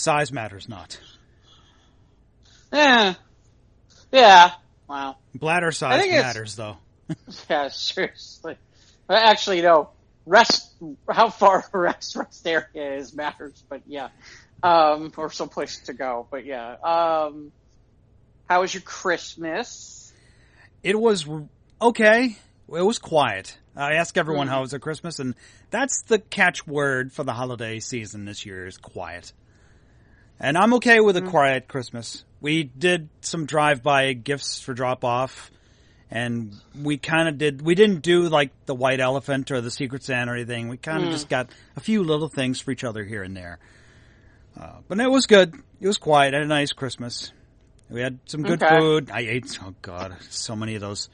Size matters not. Yeah. Wow. Bladder size matters, though. Yeah, seriously. Actually, no. How far rest area is matters, but yeah. Or some place to go, but yeah. How was your Christmas? It was okay. It was quiet. I ask everyone how was their Christmas, and that's the catchword for the holiday season this year is quiet. And I'm okay with a quiet Christmas. We did some drive-by gifts for drop-off, and we didn't do like the white elephant or the Secret Santa or anything. We kind of just got a few little things for each other here and there. But it was good. It was quiet. I had a nice Christmas. We had some good food. I ate, oh God, so many of those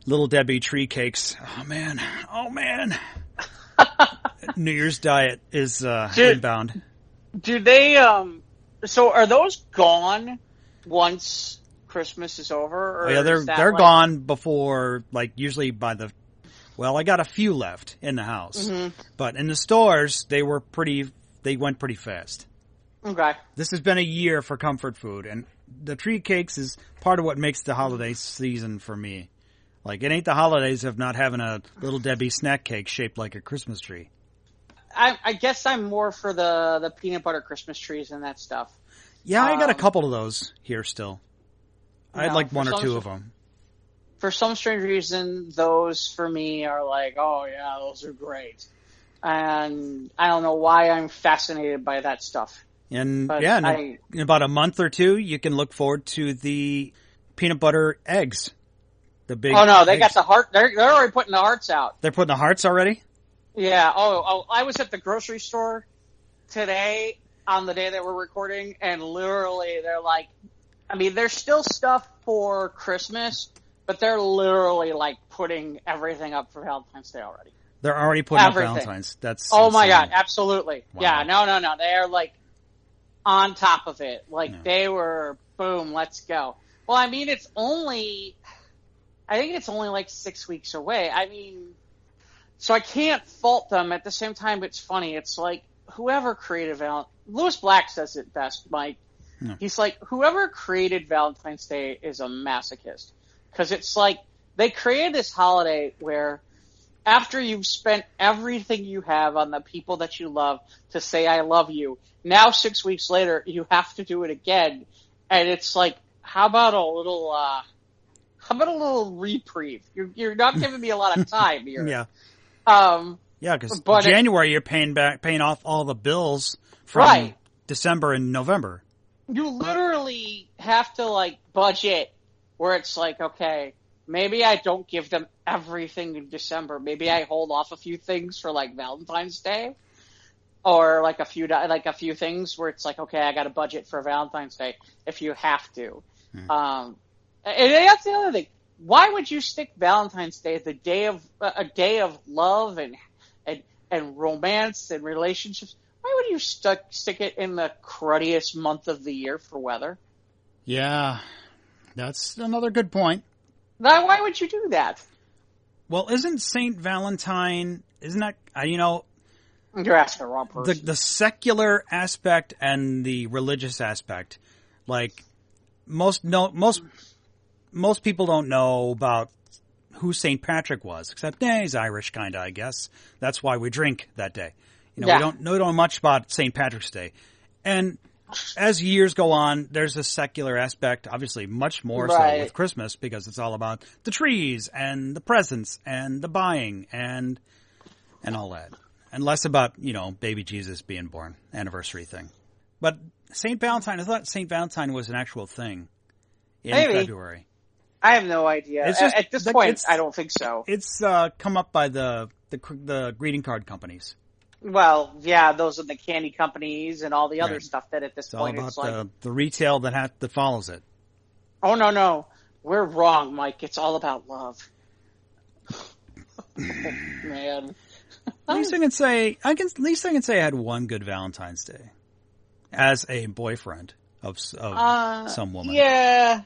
Little Debbie tree cakes. Oh man. New Year's diet is inbound. Do they, so are those gone once Christmas is over? Or yeah, they're gone before, like, usually by I got a few left in the house. Mm-hmm. But in the stores, they went pretty fast. Okay. This has been a year for comfort food, and the tree cakes is part of what makes the holiday season for me. Like, it ain't the holidays of not having a Little Debbie snack cake shaped like a Christmas tree. I guess I'm more for the peanut butter Christmas trees and that stuff. Yeah, I got a couple of those here still. I had like one or two of them. For some strange reason, those for me are like, oh yeah, those are great. And I don't know why I'm fascinated by that stuff. And in about a month or two, you can look forward to the peanut butter eggs. The big. Oh no, they got the heart. They're already putting the hearts out. They're putting the hearts already? Yeah. Oh, I was at the grocery store today on the day that we're recording, and literally they're like, I mean, there's still stuff for Christmas, but they're literally like putting everything up for Valentine's Day already. They're already putting up Valentine's. That's oh insane. my God, absolutely. Wow. Yeah, no. They're like on top of it. Like they were, boom, let's go. Well, I mean, I think it's only like 6 weeks away. I mean, so I can't fault them. At the same time, it's funny. It's like whoever created Lewis Black says it best, Mike. No. He's like, whoever created Valentine's Day is a masochist. Because it's like they created this holiday where after you've spent everything you have on the people that you love to say I love you, now 6 weeks later you have to do it again. And it's like, how about a little reprieve? You're not giving me a lot of time here. Yeah. Because January you're paying off all the bills from December and November. You literally have to like budget where it's like, okay, maybe I don't give them everything in December. Maybe I hold off a few things for like Valentine's Day, or like a few things where it's like, okay, I got a budget for Valentine's Day if you have to. And that's the other thing. Why would you stick Valentine's Day, a day of love and romance and relationships? Why would you stick it in the cruddiest month of the year for weather? Yeah, that's another good point. Why would you do that? Well, isn't Saint Valentine? Isn't that You're asking the wrong person. The secular aspect and the religious aspect, like most people don't know about who St. Patrick was, except he's Irish, kinda, I guess. That's why we drink that day. We don't know much about St. Patrick's Day. And as years go on, there's a secular aspect, obviously much more so with Christmas, because it's all about the trees and the presents and the buying and all that. And less about, baby Jesus being born, anniversary thing. But St. Valentine, I thought St. Valentine was an actual thing in February. I have no idea. At this point, I don't think so. It's come up by the greeting card companies. Well, yeah, those are the candy companies and all the other stuff that at this point it's all about the retail that follows it. Oh, no. We're wrong, Mike. It's all about love. Man. At least I can say I had one good Valentine's Day as a boyfriend of some woman. Yeah.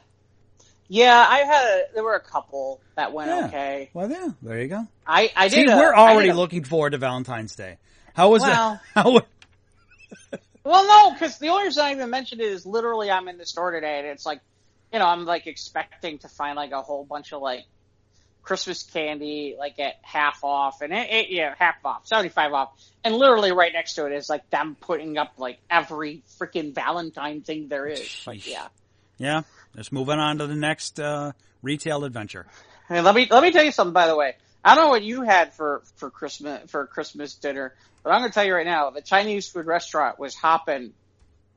There were a couple that went okay. Well, yeah, there you go. We're already looking forward to Valentine's Day. How was that? Well, Well, no, because the only reason I even mentioned it is literally I'm in the store today, and it's like, I'm like expecting to find like a whole bunch of like Christmas candy like at half off, and half off, 75 off, and literally right next to it is like them putting up like every freaking Valentine thing there is. Like, yeah. Let's move on to the next retail adventure. And let me tell you something. By the way, I don't know what you had for Christmas dinner, but I'm going to tell you right now, the Chinese food restaurant was hopping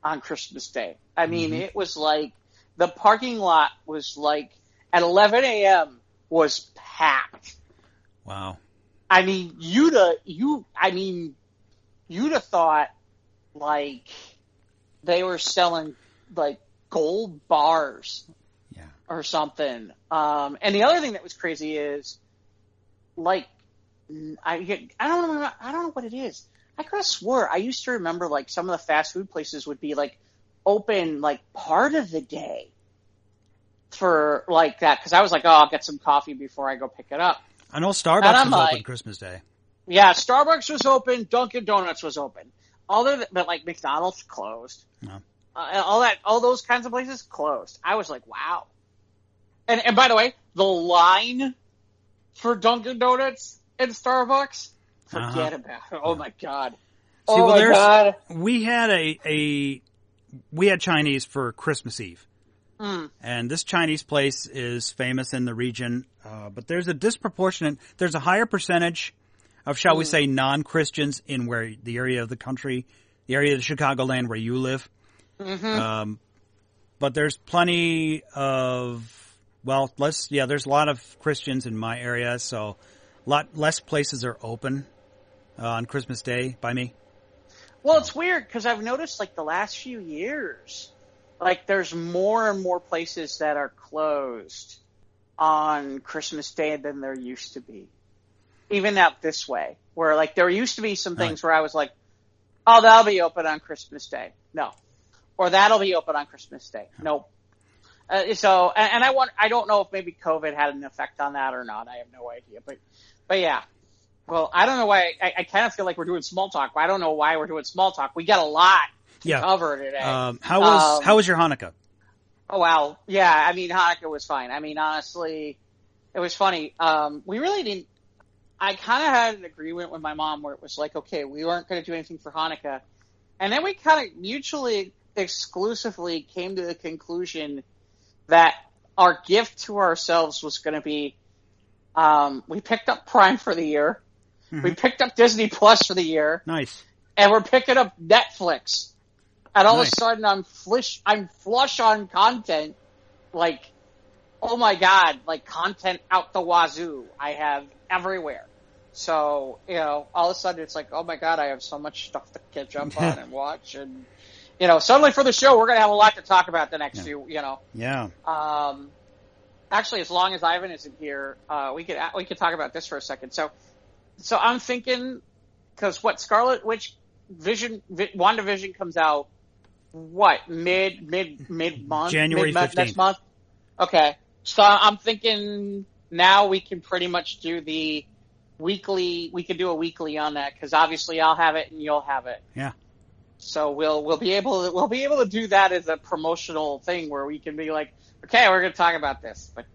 on Christmas Day. I mean, it was like the parking lot was like at 11 a.m. was packed. Wow. I mean, you'd have thought like they were selling like gold bars or something. And the other thing that was crazy is like, I don't know what it is. I could have swore I used to remember like some of the fast food places would be like open like part of the day for like that. Cause I was like, I'll get some coffee before I go pick it up. I know Starbucks was open Christmas Day. Yeah, Starbucks was open. Dunkin' Donuts was open. But like McDonald's closed. No. All those kinds of places closed. I was like, wow. And by the way, the line for Dunkin' Donuts and Starbucks, forget about it. Oh my God. God. We had we had Chinese for Christmas Eve. And this Chinese place is famous in the region, but there's a higher percentage of, shall we say, non-Christians in the area of the country, the area of the Chicagoland where you live. But there's plenty of, there's a lot of Christians in my area, so a lot less places are open on Christmas Day by me. Well, it's weird because I've noticed like the last few years, like there's more and more places that are closed on Christmas Day than there used to be. Even out this way, where like there used to be some things where I was like, oh, that'll be open on Christmas Day. No. Or that'll be open on Christmas Day. Nope. I don't know if maybe COVID had an effect on that or not. I have no idea. But yeah. Well, I don't know why. I kind of feel like we're doing small talk, but I don't know why we're doing small talk. We got a lot to cover today. How was your Hanukkah? Oh, wow. Yeah, I mean, Hanukkah was fine. I mean, honestly, it was funny. We really didn't. I kind of had an agreement with my mom where it was like, okay, we weren't going to do anything for Hanukkah. And then we kind of mutually exclusively came to the conclusion that our gift to ourselves was going to be, we picked up Prime for the year. We picked up Disney Plus for the year. Nice. And we're picking up Netflix. And all of a sudden I'm flush on content. Like, oh my God, like content out the wazoo. I have everywhere. So, all of a sudden it's like, oh my God, I have so much stuff to catch up on and watch. And, suddenly for the show, we're going to have a lot to talk about the next few, Yeah. Actually, as long as Ivan isn't here, we could talk about this for a second. So I'm thinking, because Scarlet Witch WandaVision comes out, mid-month? January 15th. Next month? Okay. So I'm thinking now we can pretty much do the weekly, we could do a weekly on that, because obviously I'll have it and you'll have it. Yeah. So we'll be able to do that as a promotional thing where we can be like, okay, we're going to talk about this. But,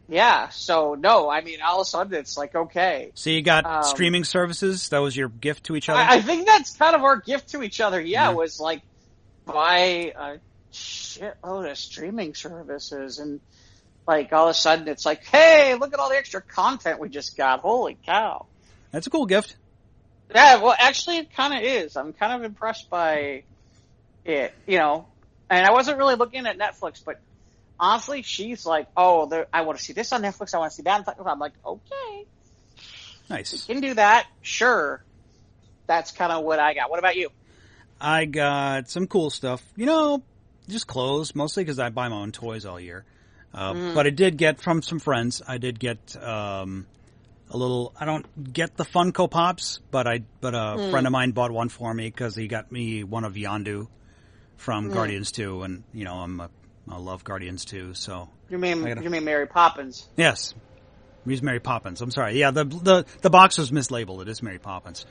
yeah. So no, I mean, all of a sudden it's like, okay. So you got streaming services. That was your gift to each other? I think that's kind of our gift to each other. Yeah. Was like buy a shitload of streaming services, and like all of a sudden it's like, hey, look at all the extra content we just got. Holy cow. That's a cool gift. Yeah, well, actually, it kind of is. I'm kind of impressed by it, and I wasn't really looking at Netflix, but honestly, she's like, oh, I want to see this on Netflix, I want to see that on Netflix. I'm like, okay. Nice. You can do that, sure. That's kind of what I got. What about you? I got some cool stuff. Just clothes, mostly because I buy my own toys all year. But I did get from some friends, I did get a little, I don't get the Funko Pops, but a friend of mine bought one for me because he got me one of Yondu from Guardians 2, and I love Guardians 2, so. You mean Mary Poppins? Yes. He's Mary Poppins. I'm sorry. Yeah, the box was mislabeled. It is Mary Poppins.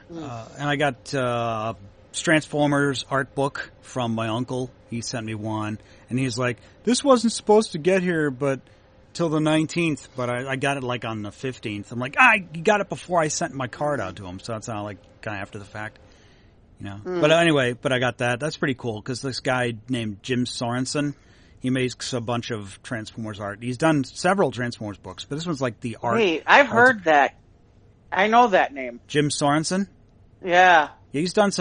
And I got Transformers art book from my uncle. He sent me one, and he's like, "This wasn't supposed to get here, but till the 19th, but I got it like on the 15th." I'm like, you got it before I sent my card out to him, so that's not like kind of after the fact, you know. But anyway, I got that. That's pretty cool because this guy named Jim Sorensen, he makes a bunch of Transformers art. He's done several Transformers books, but this one's like the art. Hey, I've heard that. I know that name. Jim Sorensen? Yeah. He's done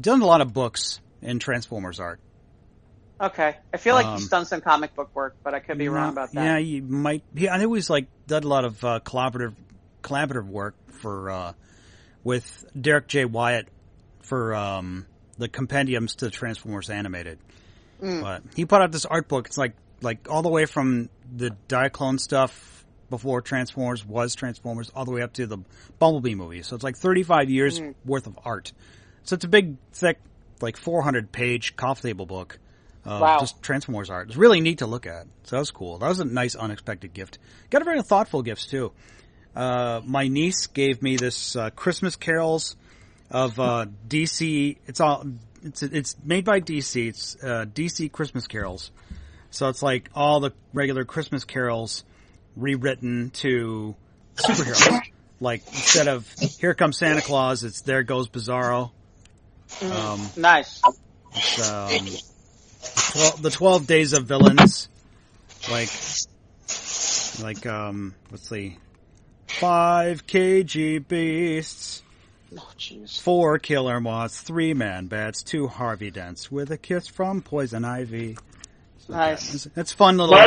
a lot of books in Transformers art. Okay. I feel like he's done some comic book work, but I could be wrong about that. Yeah, you might. I know he's like done a lot of collaborative work for with Derek J. Wyatt for the compendiums to Transformers Animated. But he put out this art book. It's like all the way from the Diaclone stuff before Transformers was Transformers, all the way up to the Bumblebee movie. So it's like 35 years worth of art. So it's a big, thick, like 400-page coffee table book. Just Transformers art. It's really neat to look at. So that was cool. That was a nice, unexpected gift. Got a very thoughtful gifts, too. My niece gave me this Christmas carols of DC. It's made by DC. It's DC Christmas carols. So it's like all the regular Christmas carols rewritten to superheroes. Like, instead of Here Comes Santa Claus, it's There Goes Bizarro. Nice. It's, the 12 Days of Villains. Let's see. 5 kg beasts. Oh, jeez. 4 killer moths, 3 man bats, 2 Harvey Dents, with a kiss from Poison Ivy. So nice. That's fun little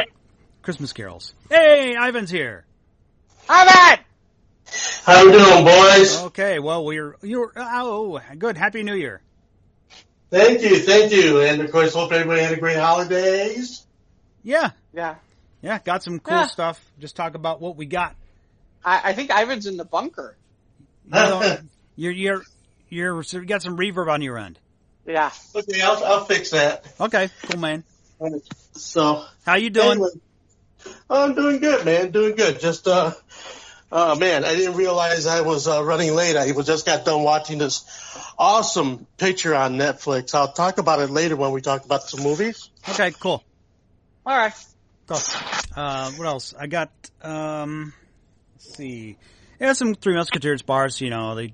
Christmas carols. Hey, Ivan's here. Ivan! How you doing, boys? Okay, well, you're good. Happy New Year. Thank you. And of course, hope everybody had a great holidays. Yeah. Yeah. Yeah, got some cool stuff. Just talk about what we got. I think Ivan's in the bunker. You got some reverb on your end. Yeah. Okay, I'll fix that. Okay, cool, man. So, how you doing? Anyway, I'm doing good, man. Doing good. Just, man, I didn't realize I was running late. I just got done watching this awesome picture on Netflix. I'll talk about it later when we talk about some movies. Okay, cool. All right. Cool. What else? I got, let's see. Yeah, some Three Musketeers bars, you know,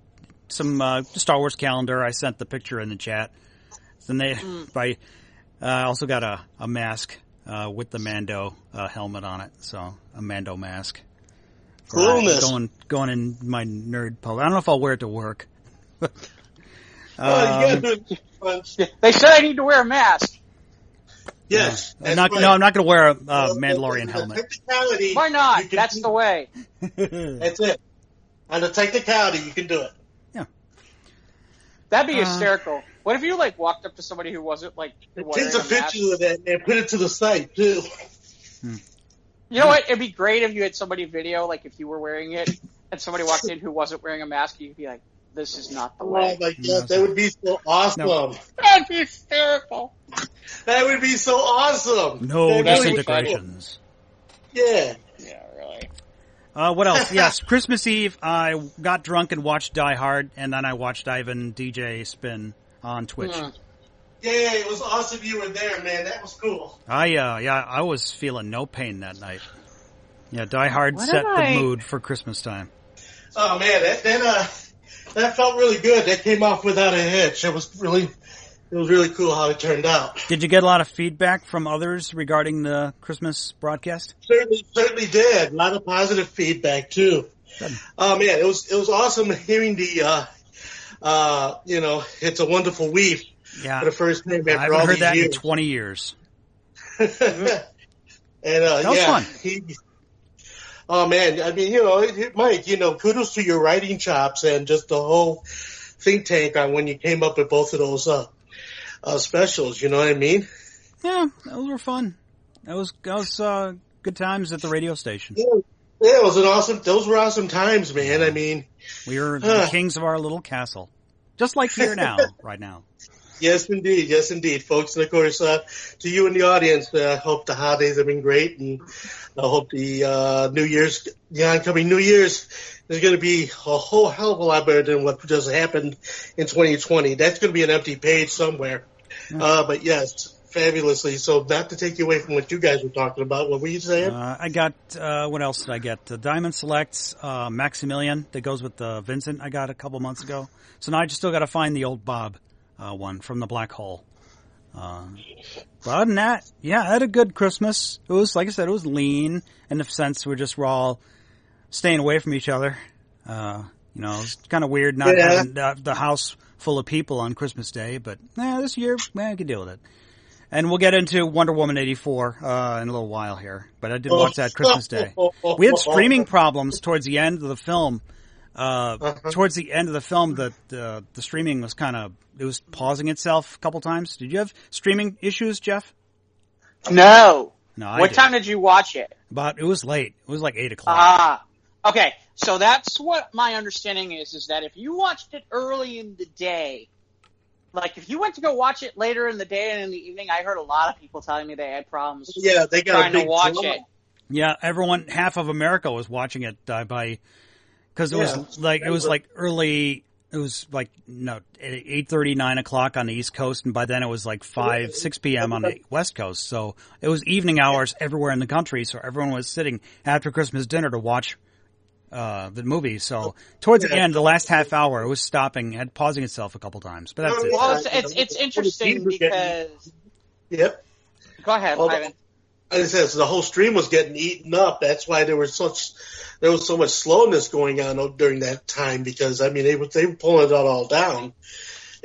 some Star Wars calendar. I sent the picture in the chat. Then I also got a mask with the Mando helmet on it, so a Mando mask. Coolness. Going in my nerd pose. I don't know if I'll wear it to work. They said I need to wear a mask. Yes. I'm not going to wear a Mandalorian helmet. Why not? That's the way. That's it. On the technicality, you can do it. Yeah. That'd be hysterical. What if you walked up to somebody who wasn't wearing Take a picture of that and put it to the site too. You know what? It'd be great if you had somebody video, if you were wearing it, and somebody walked in who wasn't wearing a mask. You'd be like, "This is not the way." Oh my God, that would be so awesome. No. That'd be hysterical. That would be so awesome. No disintegrations. Yeah. Yeah, really. What else? Yes, Christmas Eve, I got drunk and watched Die Hard, and then I watched Ivan DJ spin on Twitch. Yeah, it was awesome you were there, man. That was cool. I was feeling no pain that night. Yeah, Die Hard set the mood for Christmas time. Oh man, that felt really good. That came off without a hitch. It was really cool how it turned out. Did you get a lot of feedback from others regarding the Christmas broadcast? Certainly did. A lot of positive feedback too. Good. Oh man, it was awesome hearing the It's a Wonderful Week. Yeah, for the first time after I haven't all heard these that years. in 20 years. And that was fun. Oh man, I mean, Mike, kudos to your writing chops and just the whole think tank on when you came up with both of those specials. You know what I mean? Yeah, those were fun. That was good times at the radio station. Yeah, those were awesome times, man. I mean, we were the kings of our little castle, just like here now, right now. Yes, indeed. Yes, indeed, folks. And of course, to you in the audience, I hope the holidays have been great, and I hope the the oncoming New Year's is going to be a whole hell of a lot better than what just happened in 2020. That's going to be an empty page somewhere. But yes, fabulously. So not to take you away from what you guys were talking about, what were you saying? I got, what else did I get? Diamond Selects, Maximilian, that goes with Vincent I got a couple months ago. So now I just still got to find the old Bob one from the Black Hole. But other than that, yeah, I had a good Christmas. It was, like I said, it was lean in the sense we're all staying away from each other. It's kind of weird not having the house full of people on Christmas Day, but this year, I can deal with it. And we'll get into Wonder Woman 84 in a little while here, but I did watch that Christmas Day. We had streaming problems towards the end of the film. Towards the end of the film, the streaming was it was pausing itself a couple times. Did you have streaming issues, Jeff? No. No. What time did you watch it? It was late. It was like 8 o'clock. Okay. So that's what my understanding is that if you watched it early in the day, like if you went to go watch it later in the day and in the evening, I heard a lot of people telling me they had problems. Yeah, they got trying to watch it. Yeah, half of America was watching it because it was like early. It was like 8:30, 9 o'clock on the East Coast, and by then it was like 6 p.m. on the West Coast. So it was evening hours everywhere in the country. So everyone was sitting after Christmas dinner to watch the movie. So towards the end, the last half hour, it was pausing itself a couple times. But that's it. Well, it's interesting because. Yep. Go ahead, Ivan. As I said, the whole stream was getting eaten up. That's why there was so much slowness going on during that time, because they were pulling it all down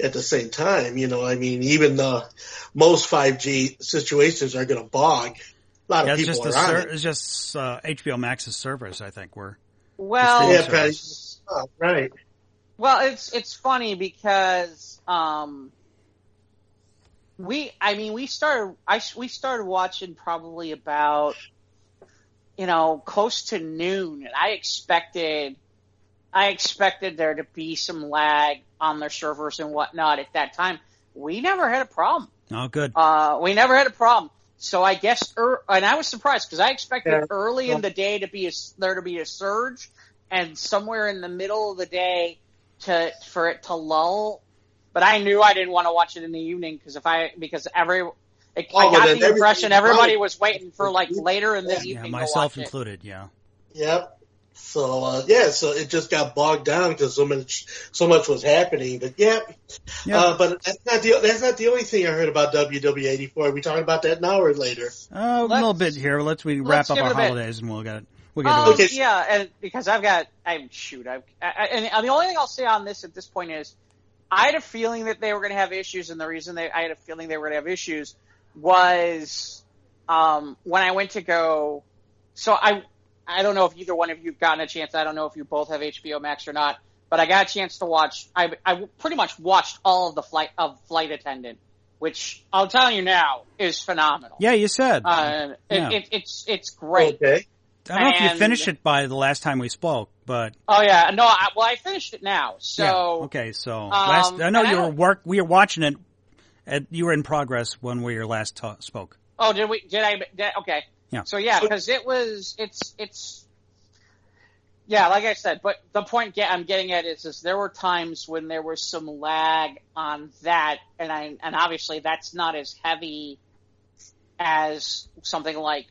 at the same time. Even the most 5G situations are going to bog. A lot of people are on it. It's just HBO Max's servers, I think, were. Well, right. Well, it's funny because we started watching probably about close to noon, and I expected there to be some lag on their servers and whatnot at that time. We never had a problem. Oh, good. We never had a problem. So I guess, and I was surprised because I expected early in the day there to be a surge, and somewhere in the middle of the day for it to lull. But I knew I didn't want to watch it in the evening I got the impression everybody was waiting for later in the evening. Myself included. Yeah. Yep. So so it just got bogged down because so much was happening. But but that's not the only thing I heard about WW84. Are we talking about that now or later? A little bit here. Let's wrap up our holidays and we'll get to it. Okay. Yeah, and because and the only thing I'll say on this at this point is I had a feeling that they were going to have issues, and the reason I had a feeling they were going to have issues was when I went to go. So I don't know if either one of you have gotten a chance. I don't know if you both have HBO Max or not, but I got a chance to watch. I pretty much watched all of the Flight Attendant, which I'll tell you now is phenomenal. Yeah, you said. It's great. Okay. I don't know if you finished it by the last time we spoke, but oh yeah, no. I finished it now. So okay. So I know we were watching it. You were in progress when we last spoke. Oh, did we? Okay. Yeah. So because it's like I said, but the point I'm getting at is there were times when there was some lag on that, and obviously that's not as heavy as something like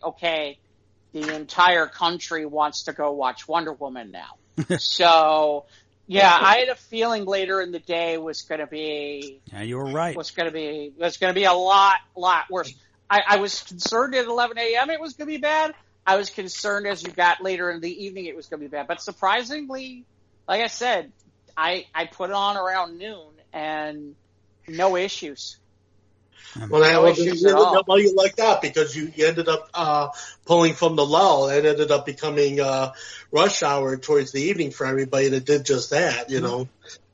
the entire country wants to go watch Wonder Woman now. So I had a feeling later in the day was going to be. Yeah, you were right. Was going to be a lot worse. I was concerned at 11 a.m. it was going to be bad. I was concerned as you got later in the evening it was going to be bad. But surprisingly, like I said, I put it on around noon and no issues. Well, you like that because you ended up pulling from the lull. It ended up becoming rush hour towards the evening for everybody, and it did just that,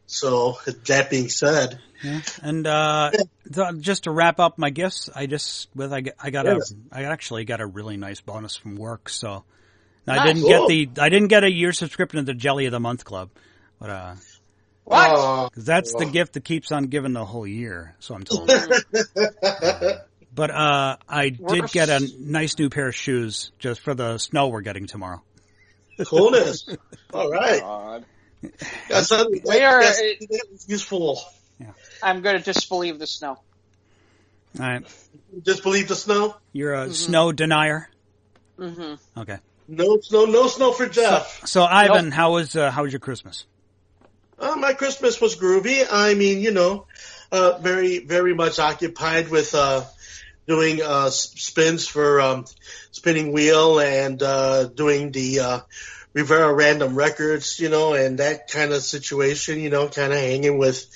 So that being said, and just to wrap up my gifts, I actually got a really nice bonus from work. So I didn't get a year subscription to the Jelly of the Month Club, but What? Because that's the gift that keeps on giving the whole year, so I'm told. But I did get a nice new pair of shoes just for the snow we're getting tomorrow. Coolness. All right. God. That's useful. Yeah. I'm going to disbelieve the snow. All right. Disbelieve the snow? You're a snow denier? Mm-hmm. Okay. No snow for Jeff. So Ivan, how was your Christmas? My Christmas was groovy. I mean, very, very much occupied with doing spins for Spinning Wheel and doing the Rivera Random Records, and that kind of situation, kind of hanging with,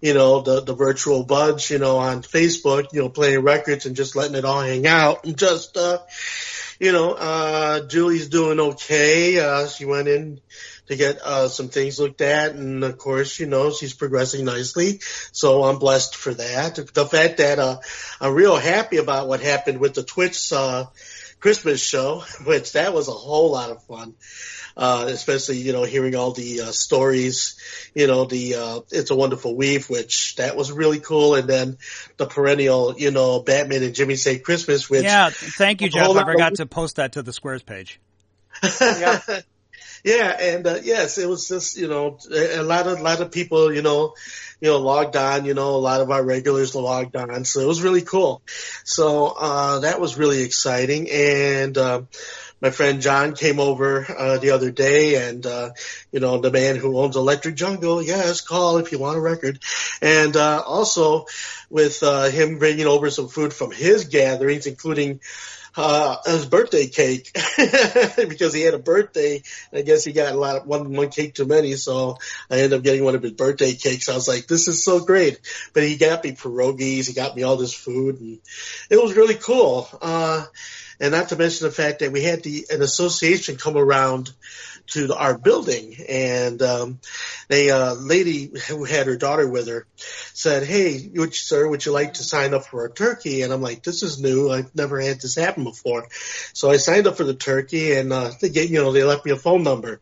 the virtual buds, on Facebook, playing records and just letting it all hang out. And just, Julie's doing okay. She went in to get some things looked at, and of course, she's progressing nicely. So I'm blessed for that. The fact that I'm real happy about what happened with the Twitch Christmas show, which that was a whole lot of fun. Especially, hearing all the stories, the It's a Wonderful Weave, which that was really cool. And then the perennial, Batman and Jimmy Say Christmas, which... Yeah, thank you, Jeff. I forgot to post that to the Squares page. Yeah. Yeah, and yes, it was just a lot of people logged on. A lot of our regulars logged on, so it was really cool. So that was really exciting, and my friend John came over the other day, and the man who owns Electric Jungle, yes, call if you want a record, and also with him bringing over some food from his gatherings, including his birthday cake because he had a birthday. And I guess he got one cake too many, so I ended up getting one of his birthday cakes. I was like, this is so great. But he got me pierogies, he got me all this food, and it was really cool. And not to mention the fact that we had an association come around to our building, and a lady who had her daughter with her said, "Hey, sir, would you like to sign up for a turkey?" And I'm like, "This is new. I've never had this happen before." So I signed up for the turkey, and they left me a phone number.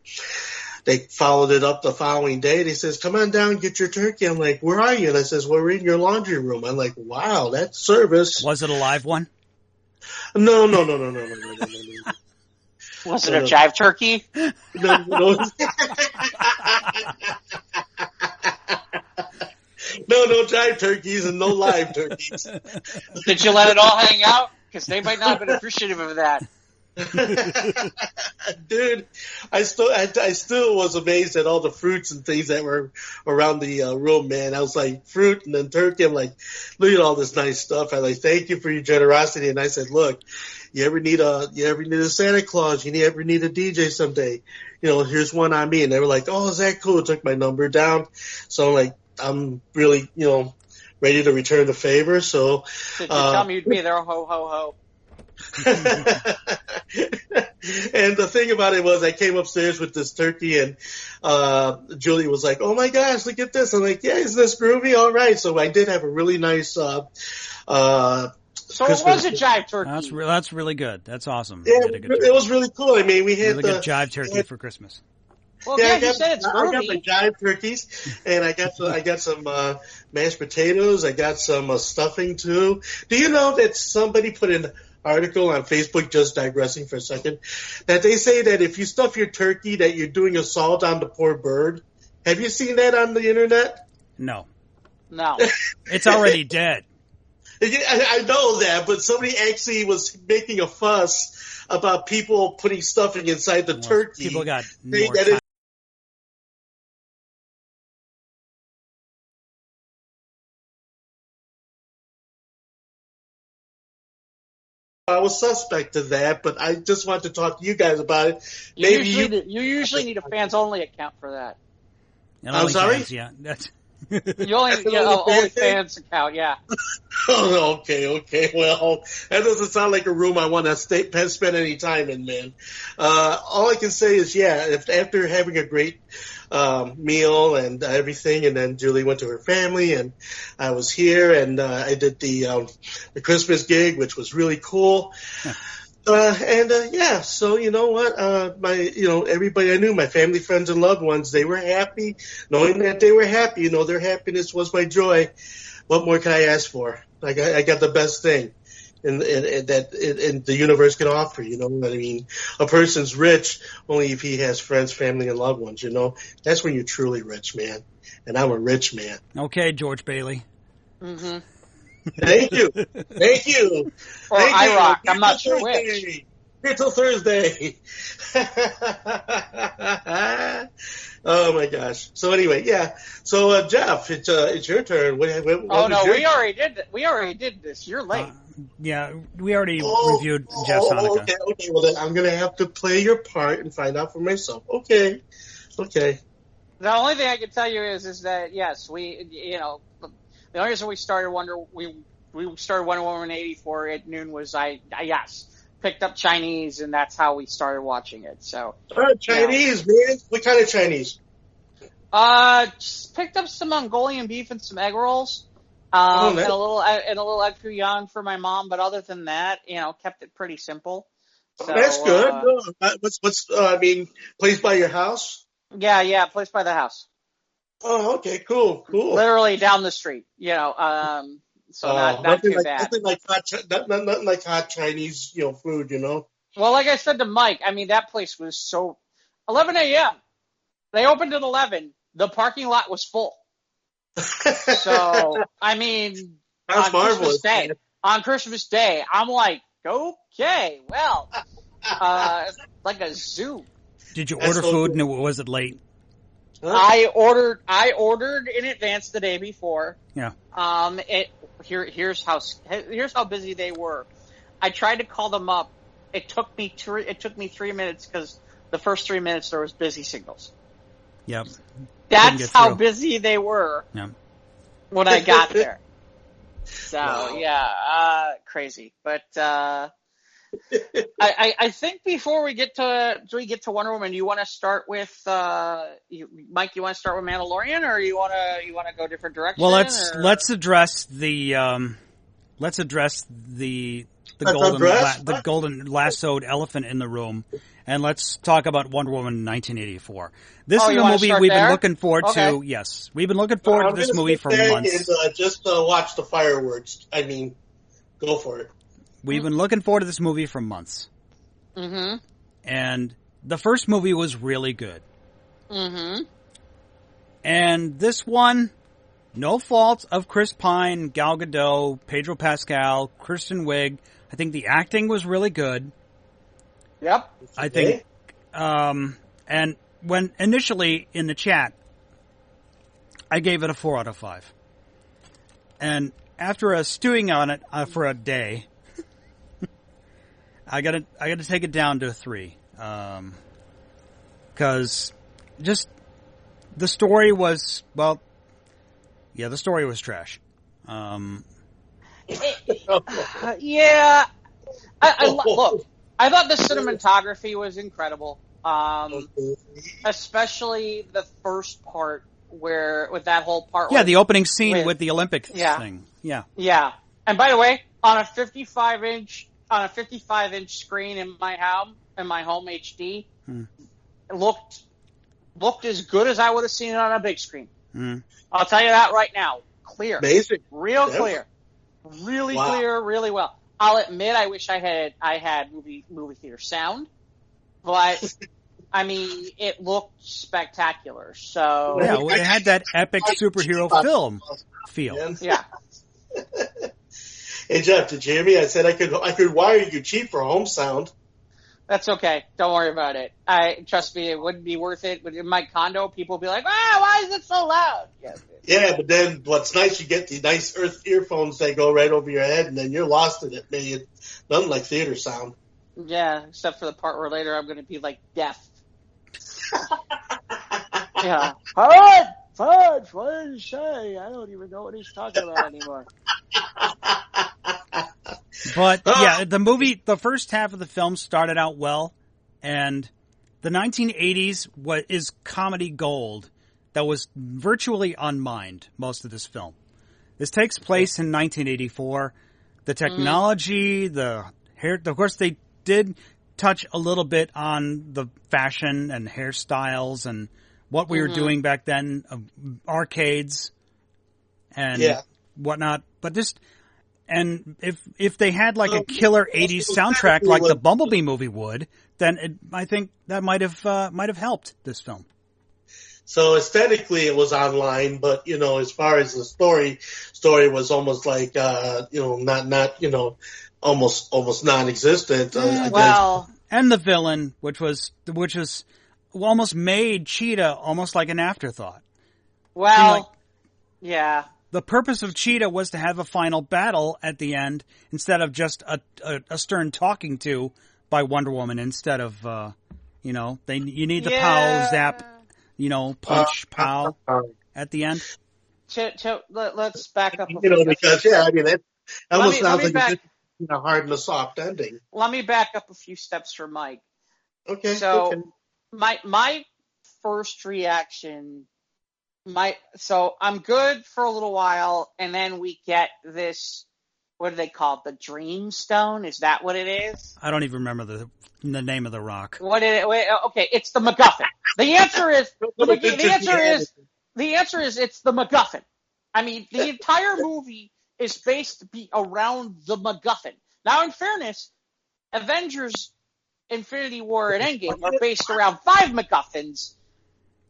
They followed it up the following day. They says, "Come on down, get your turkey." I'm like, "Where are you?" And I says, "Well, we're in your laundry room." I'm like, "Wow, that's service." Was it a live one? No. Was it a jive turkey? No. No jive turkeys and no live turkeys. Did you let it all hang out? Because they might not have been appreciative of that. Dude, I still was amazed at all the fruits and things that were around the room, man. I was like, fruit and then turkey. I'm like, look at all this nice stuff. I like, thank you for your generosity. And I said, look, you ever need a Santa Claus? You ever need a DJ someday? Here's one on me. And they were like, oh, is that cool? Took my number down. So I'm really, ready to return the favor. So did you tell me you'd be there? Ho ho ho. And the thing about it was I came upstairs with this turkey, and Julie was like, "Oh my gosh, look at this." I'm like, "Yeah, isn't this groovy?" All right. So I did have a really nice so Christmas. It was a jive turkey. That's really good. That's awesome. Yeah, it was really cool. I mean, we had really good jive turkey for Christmas. Well, yeah, you said it's groovy. I got my jive turkeys, and I got some mashed potatoes. I got some stuffing too. Do you know that somebody put an article on Facebook, just digressing for a second, that they say that if you stuff your turkey, that you're doing assault on the poor bird? Have you seen that on the internet? No. It's already dead. I know that, but somebody actually was making a fuss about people putting stuffing inside the turkey. People got more time. I was suspect of that, but I just want to talk to you guys about it. You usually need a fans-only account for that. I'm sorry? Fans, yeah. That's... You only fans account, yeah. Oh, okay. Well, that doesn't sound like a room I want to spend any time in, man. All I can say is, after having a great meal and everything, and then Julie went to her family, and I was here, and I did the Christmas gig, which was really cool. Yeah, so you know what? Everybody I knew, my family, friends, and loved ones, they were happy. Knowing that they were happy, their happiness was my joy. What more can I ask for? I got the best thing, and the universe can offer. You know what I mean? A person's rich only if he has friends, family, and loved ones. That's when you're truly rich, man. And I'm a rich man. Okay, George Bailey. Mm-hmm. Thank you. Thank you. Or Thank I you. rock. I'm not sure which. Here till Thursday. Oh my gosh. So anyway, yeah. So Jeff, it's your turn. We already did this. You're late. Yeah, we already reviewed Jeff's Hanukkah. Okay. Well, then I'm gonna have to play your part and find out for myself. Okay. The only thing I can tell you is that yes, the only reason we started Wonder Woman 84 at noon was I picked up Chinese, and that's how we started watching it. So Chinese, man. What kind of Chinese? Just picked up some Mongolian beef and some egg rolls. Nice. And a little egg foo young for my mom, but other than that, kept it pretty simple. So, that's good. What's placed by your house? Yeah, placed by the house. Oh, okay, cool. Literally down the street, so not too bad. Nothing like hot Chinese, food, Well, like I said to Mike, that place was 11 a.m. They opened at 11. The parking lot was full. So, that's marvelous. On Christmas Day, I'm like, okay, well, like a zoo. Did you order food and was it late? Huh? I ordered in advance the day before. Yeah. Here's how busy they were. I tried to call them up. It took me 3 minutes because the first 3 minutes there was busy signals. Yep. That's how busy they were. Yeah. When I got there. So wow. Crazy. But I think before we get to Wonder Woman, you want to start with Mike? You want to start with Mandalorian, or you want to go different direction? Well, let's address the golden lassoed elephant in the room, and let's talk about Wonder Woman 1984. This is a movie we've been looking forward to. Yes, we've been looking forward to this movie for months. And, just watch the fireworks. Go for it. We've been looking forward to this movie for months. Mm-hmm. And the first movie was really good. Mm-hmm. And this one, no fault of Chris Pine, Gal Gadot, Pedro Pascal, Kristen Wiig. I think the acting was really good. Yep. I think, and when initially in the chat, I gave it a 4 out of 5. And after stewing on it for a day, I gotta take it down to a 3. Cause just, the story was, the story was trash. Yeah. Look, I thought the cinematography was incredible. Especially the first part with that whole part. Yeah, the opening scene with the Olympic thing. Yeah. Yeah. And by the way, on a 55-inch screen in my home HD, it looked as good as I would have seen it on a big screen. I'll tell you that right now. Clear. Amazing. Real clear. Really clear, really well. I'll admit I wish I had movie theater sound, but it looked spectacular. So yeah, it had that epic superhero film feel. Yeah. Hey Jeff, did you hear me? I said I could wire you cheap for home sound. That's okay. Don't worry about it. Trust me, it wouldn't be worth it. But in my condo, people would be like, why is it so loud? Yeah, but then what's nice, you get the nice earphones that go right over your head, and then you're lost in it, man. Nothing like theater sound. Yeah, except for the part where later I'm going to be like deaf. Yeah. Fudge, what did he say? I don't even know what he's talking about anymore. But yeah, the first half of the film started out well, and the 1980s is comedy gold that was virtually unmined most of this film. This takes place in 1984. The technology, the hair, of course they did touch a little bit on the fashion and hairstyles and what we were doing back then, arcades and whatnot. But and if they had like a killer 80s soundtrack like the Bumblebee movie would, then I think that might have helped this film. So aesthetically it was online, but as far as the story was almost like not almost non-existent. And the villain, which was almost made Cheetah almost like an afterthought. Well, yeah. The purpose of Cheetah was to have a final battle at the end instead of just a stern talking to by Wonder Woman instead of, you need the pow, zap, punch, pow at the end. Let's back up. That almost sounds like a hard and a soft ending. Let me back up a few steps for Mike. Okay. So my first reaction, so I'm good for a little while, and then we get this. What do they call it? The Dream Stone? Is that what it is? I don't even remember the name of the rock. Okay, it's the MacGuffin. The answer is it's the MacGuffin. I mean, the entire movie is based around the MacGuffin. Now, in fairness, Avengers, Infinity War, and Endgame are based around 5 MacGuffins,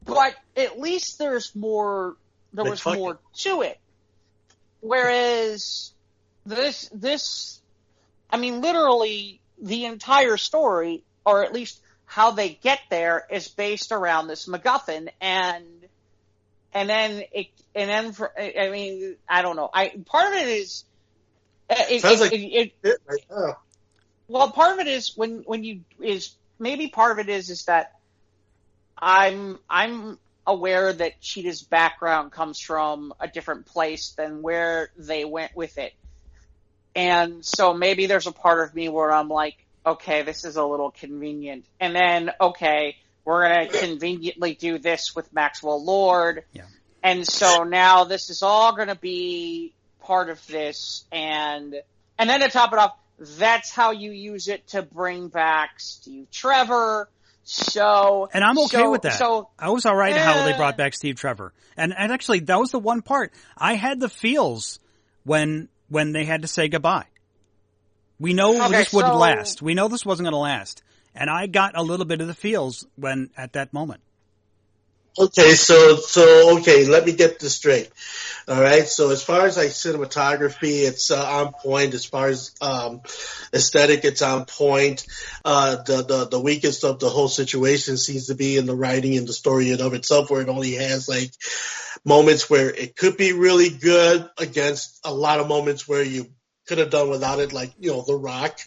but at least there was more to it. Whereas this, I mean, literally the entire story, or at least how they get there, is based around this MacGuffin, I mean, I don't know. Part of it is, well, part of it is maybe part of it is that I'm aware that Cheetah's background comes from a different place than where they went with it. And so maybe there's a part of me where I'm like, okay, this is a little convenient. And then, okay, we're going to conveniently do this with Maxwell Lord. Yeah. And so now this is all going to be part of this. And then to top it off, that's how you use it to bring back Steve Trevor. And I'm okay with that. I was all right how they brought back Steve Trevor. And actually, that was the one part. I had the feels when they had to say goodbye. We know this wouldn't last. We know this wasn't going to last. And I got a little bit of the feels at that moment. Okay, so let me get this straight. All right, so as far as like cinematography, it's on point. As far as aesthetic, it's on point. The weakest of the whole situation seems to be in the writing and the story in of itself, where it only has like moments where it could be really good against a lot of moments where you could have done without it, like The Rock.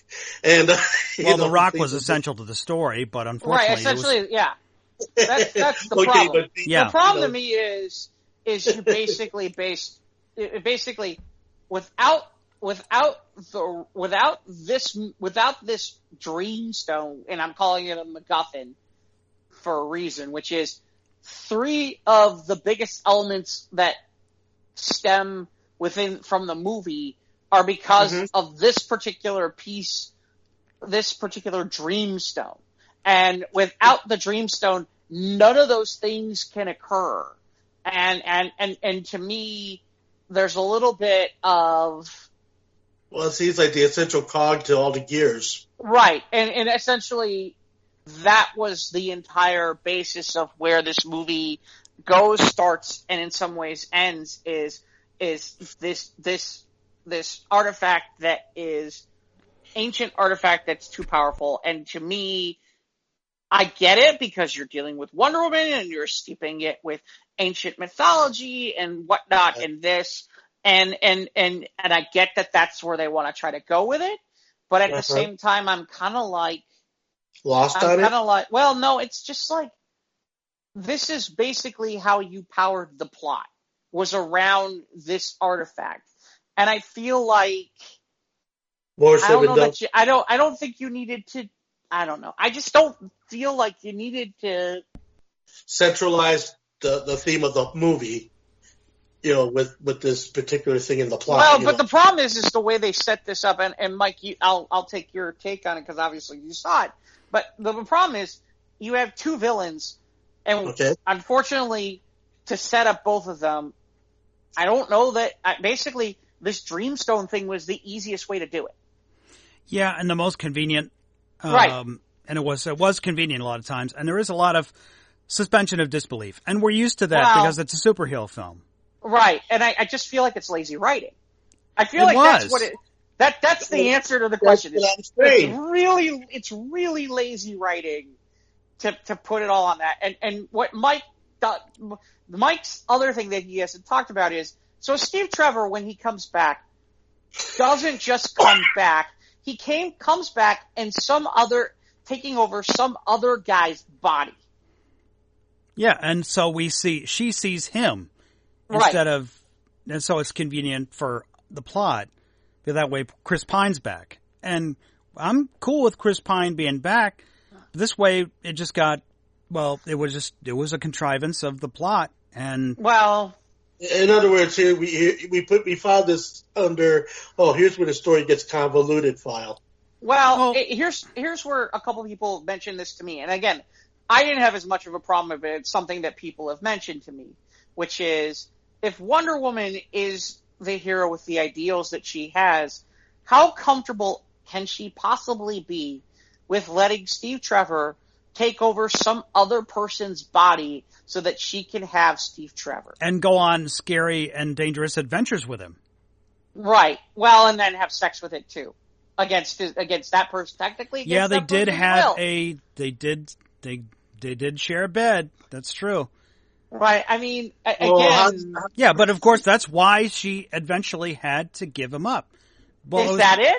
And The Rock was essential to the story, but unfortunately, right? Essentially, yeah. That's the problem. The problem to me is you basically without this Dream Stone, and I'm calling it a MacGuffin for a reason, which is 3 of the biggest elements that stem from the movie are because of this particular piece, this particular Dream Stone. And without the Dreamstone, none of those things can occur. And to me, there's a little bit of... Well, it seems like the essential cog to all the gears. Right. And essentially, that was the entire basis of where this movie goes, starts, and in some ways ends, is this artifact that is ancient artifact that's too powerful. And to me... I get it because you're dealing with Wonder Woman and you're steeping it with ancient mythology and whatnot in this, and I get that that's where they want to try to go with it, but at the same time, I'm kind of like lost on it. Well, no, it's just like this is basically how you powered the plot, was around this artifact, and I feel like I don't think you needed to. I don't know. I just don't feel like you needed to centralize the theme of the movie. with this particular thing in the plot. Well, but the problem is the way they set this up, and Mike, I'll take your take on it because obviously you saw it. But the problem is you have two villains, and unfortunately, to set up both of them, I don't know that basically this Dreamstone thing was the easiest way to do it. Yeah, and the most convenient. Right. And it was convenient a lot of times, and there is a lot of suspension of disbelief, and we're used to that because it's a superhero film. Right, and I just feel like it's lazy writing. I feel that's what that's the answer to the question. It's really lazy writing to put it all on that. And what Mike's other thing that he hasn't talked about is, so Steve Trevor, when he comes back, doesn't just come back. He comes back and taking over some other guy's body. Yeah, and so she sees him instead of, and so it's convenient for the plot. Because that way Chris Pine's back. And I'm cool with Chris Pine being back. This way it just got, it was a contrivance of the plot. And in other words, here we found this under, here's where the story gets convoluted file. Here's where a couple people mentioned this to me. And again, I didn't have as much of a problem with it. It's something that people have mentioned to me, which is, if Wonder Woman is the hero with the ideals that she has, how comfortable can she possibly be with letting Steve Trevor take over some other person's body so that she can have Steve Trevor? And go on scary and dangerous adventures with him. Right. Well, and then have sex with it too. Against that person, technically. Yeah, they did have they did share a bed. That's true. Right. I mean, again. Yeah, but of course that's why she eventually had to give him up. Is that it?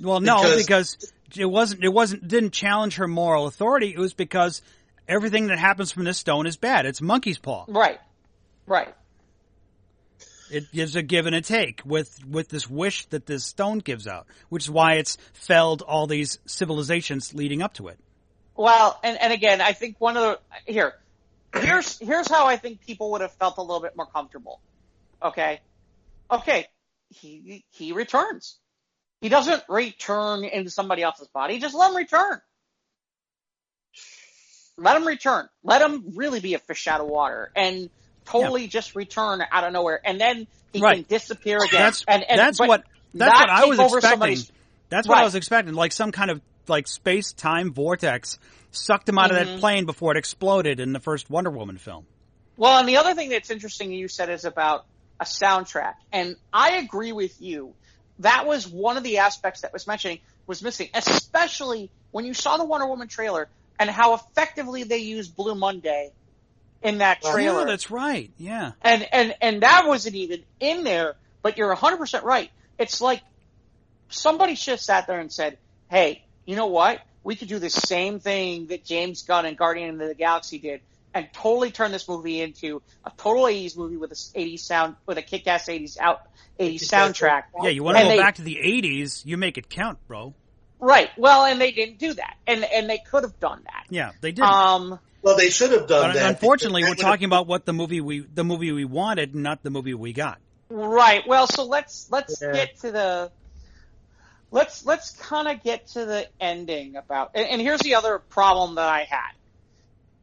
Well, no, because it didn't challenge her moral authority. It was because everything that happens from this stone is bad. It's monkey's paw. Right. It gives a give and a take with this wish that this stone gives out, which is why it's felled all these civilizations leading up to it. Well, and again, I think here's how I think people would have felt a little bit more comfortable. Okay, he returns. He doesn't return into somebody else's body. Just let him return. Let him return. Let him really be a fish out of water and totally just return out of nowhere, and then he can disappear again. That's what I was expecting. That's what I was expecting, like some kind of space-time vortex sucked him out of that plane before it exploded in the first Wonder Woman film. Well, and the other thing that's interesting you said is about a soundtrack, and I agree with you. That was one of the aspects that was missing, especially when you saw the Wonder Woman trailer and how effectively they used Blue Monday in that trailer. Yeah, that's right. Yeah. And that wasn't even in there, but you're 100% right. It's like somebody should have sat there and said, hey, you know what? We could do the same thing that James Gunn and Guardian of the Galaxy did and totally turn this movie into a total 80s movie with a kick-ass 80s soundtrack. Yeah, you want to go back to the 80s, you make it count, bro. Right. Well, and they didn't do that. And they could have done that. Yeah, they didn't. Well, they should have done that. Unfortunately, we're talking about what the movie we wanted, not the movie we got. Right. Well, so let's get to the let's kind of get to the ending about. And here's the other problem that I had,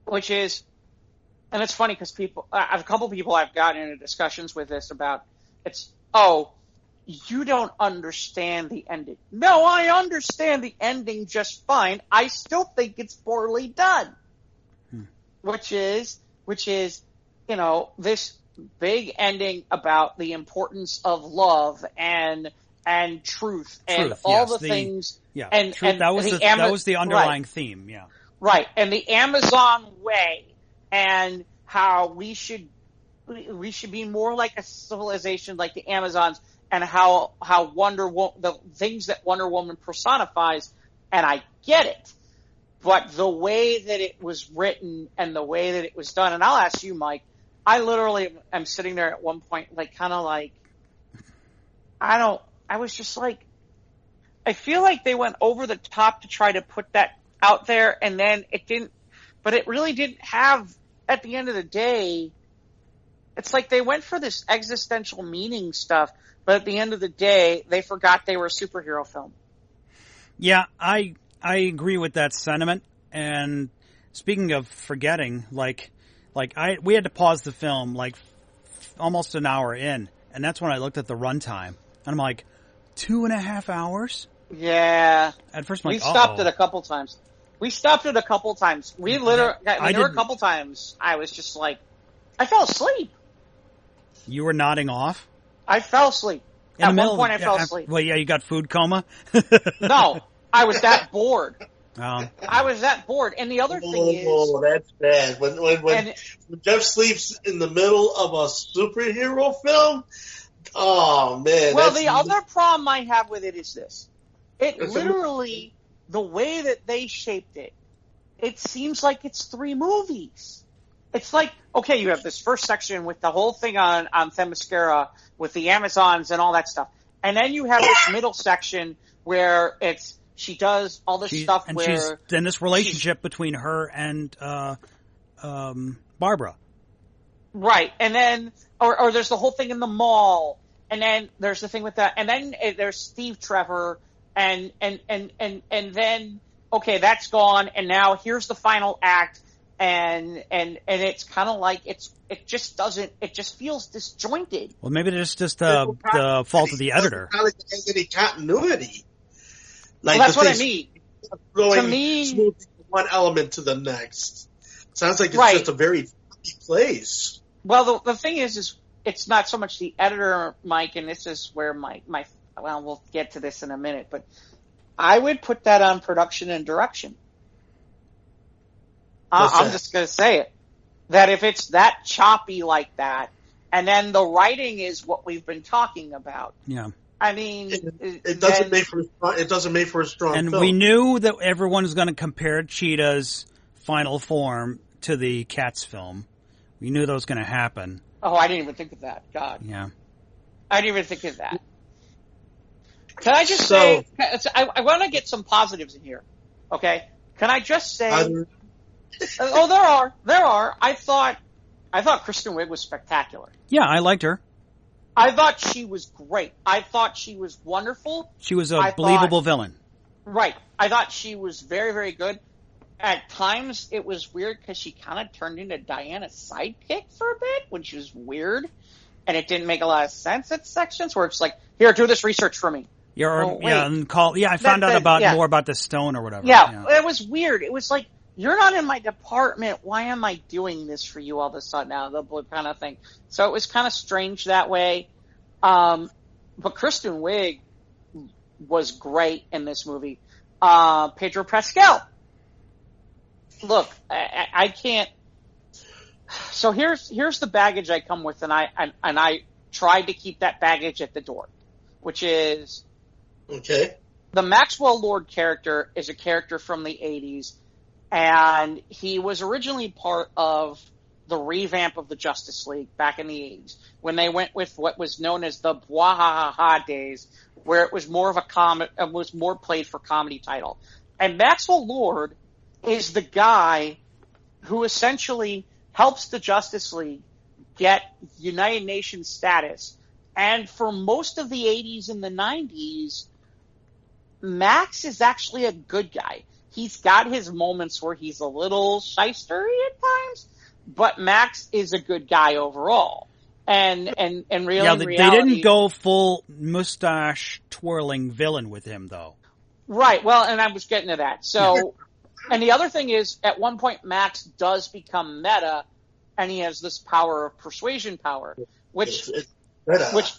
which is, and it's funny because a couple people I've gotten into discussions with this about. You don't understand the ending. No, I understand the ending just fine. I still think it's poorly done. Which is, this big ending about the importance of love and truth and all the things. Yeah, and that was the underlying theme. Yeah. Right. And the Amazon way and how we should be more like a civilization like the Amazons. And how the things that Wonder Woman personifies, and I get it, but the way that it was written and the way that it was done, and I'll ask you, Mike, I literally am sitting there at one point, I was just like, I feel like they went over the top to try to put that out there, and then it didn't, but it really didn't have, at the end of the day, It's like they went for this existential meaning stuff, but at the end of the day, they forgot they were a superhero film. Yeah, I agree with that sentiment. And speaking of forgetting, we had to pause the film almost an hour in, and that's when I looked at the runtime, and I'm like, 2.5 hours? Yeah. At first, I'm like, we stopped it a couple times. We literally, there were a couple times I was just like, I fell asleep. You were nodding off? I fell asleep. At one point, I fell asleep. Well, yeah, you got food coma? No, I was that bored. Oh. I was that bored. And the other thing is... Oh, that's bad. When Jeff sleeps in the middle of a superhero film, oh, man. Well, the other problem I have with it is this. It literally, the way that they shaped it, it seems like it's 3 movies. It's like, okay, you have this first section with the whole thing on Themyscira with the Amazons and all that stuff. And then you have this middle section where she does all this stuff and she's in this relationship between her and Barbara. Right. And then, or there's the whole thing in the mall. And then there's the thing with that. And then there's Steve Trevor. And then, okay, that's gone. And now here's the final act. And it's kind of like it just feels disjointed. Well, maybe it's just the fault of the editor. Not like any continuity. Like, well, that's what I mean. To me, smoothing one element to the next. Sounds like it's just a very funky place. Well, the thing is it's not so much the editor, Mike, and this is where my well, we'll get to this in a minute, but I would put that on production and direction. I'm just going to say it. That if it's that choppy like that, and then the writing is what we've been talking about. Yeah. I mean, it doesn't make for a strong and film. We knew that everyone was going to compare Cheetah's final form to the Cats film. We knew that was going to happen. Oh, I didn't even think of that. God. Yeah. I didn't even think of that. Can I just say, I want to get some positives in here. Okay? Can I just say, there are. I thought Kristen Wiig was spectacular. Yeah, I liked her. I thought she was great. I thought she was wonderful. She was a believable villain. Right. I thought she was very, very good. At times, it was weird because she kind of turned into Diana's sidekick for a bit, which was weird. And it didn't make a lot of sense at sections where it's like, here, do this research for me. I found out more about the stone or whatever. Yeah, it was weird. It was like, you're not in my department. Why am I doing this for you all of a sudden now? The kind of thing. So it was kind of strange that way. But Kristen Wiig was great in this movie. Pedro Pascal. Look, I can't. So here's the baggage I come with, and I tried to keep that baggage at the door, which is okay. The Maxwell Lord character is a character from the 80s. And he was originally part of the revamp of the Justice League back in the 80s, when they went with what was known as the Bwahaha days, where it was more of was more played for comedy title. And Maxwell Lord is the guy who essentially helps the Justice League get United Nations status. And for most of the 80s and the 90s, Max is actually a good guy. He's got his moments where he's a little shystery at times, but Max is a good guy overall. And really, they didn't go full mustache twirling villain with him, though. Right. Well, and I was getting to that. So, and the other thing is, at one point, Max does become meta, and he has this power of persuasion power, which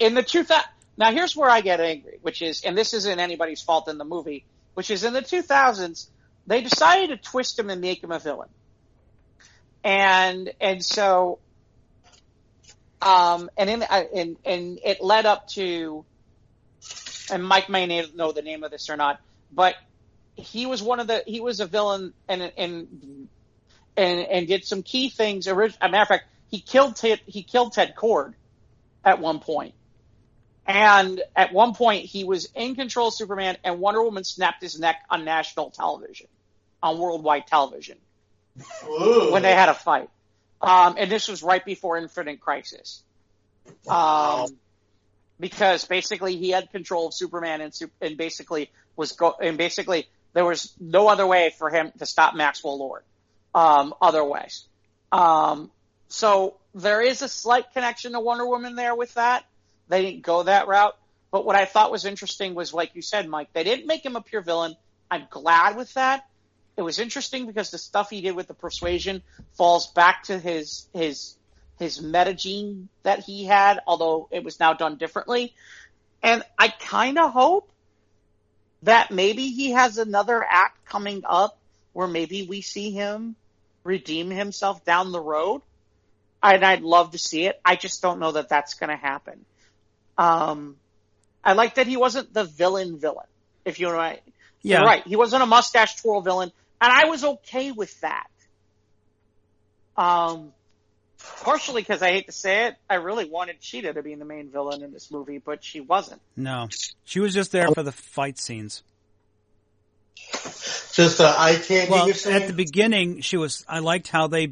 in the 2000. Now, here's where I get angry, which is, and this isn't anybody's fault in the movie, which is in the 2000s. They decided to twist him and make him a villain. And so, and it led up to, and Mike may know the name of this or not, but he was a villain and did some key things. As a matter of fact, he killed Ted Kord at one point. And at one point, he was in control of Superman, and Wonder Woman snapped his neck on national television, on worldwide television, when they had a fight. And this was right before Infinite Crisis. Because basically he had control of Superman and basically there was no other way for him to stop Maxwell Lord. Other ways. So there is a slight connection to Wonder Woman there with that. They didn't go that route. But what I thought was interesting was, like you said, Mike, they didn't make him a pure villain. I'm glad with that. It was interesting because the stuff he did with the persuasion falls back to his metagene that he had, although it was now done differently. And I kind of hope that maybe he has another act coming up where maybe we see him redeem himself down the road. And I'd love to see it. I just don't know that that's going to happen. I like that he wasn't the villain, if you know what I mean. Yeah. You're right. He wasn't a mustache twirl villain, and I was okay with that. Partially because I hate to say it, I really wanted Cheetah to be the main villain in this movie, but she wasn't. No. She was just there for the fight scenes. Just eye candy. Well, at the beginning, I liked how they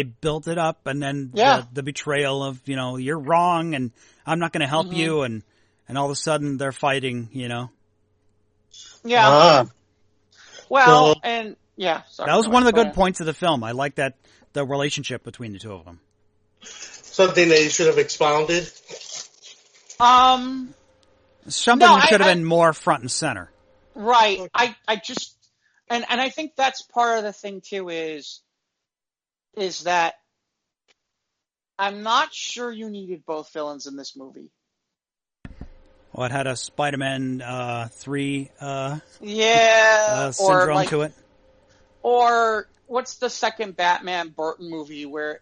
built it up, and then the betrayal of, you're wrong, and I'm not going to help you, and all of a sudden they're fighting, Yeah. Ah. Well, and sorry. That was one of the good points of the film. I like the relationship between the two of them. Something that you should have expounded? Something that should have been more front and center. Right. I just, and I think that's part of the thing too is that I'm not sure you needed both villains in this movie. Well, it had a Spider-Man 3 syndrome to it. Or what's the second Batman Burton movie where,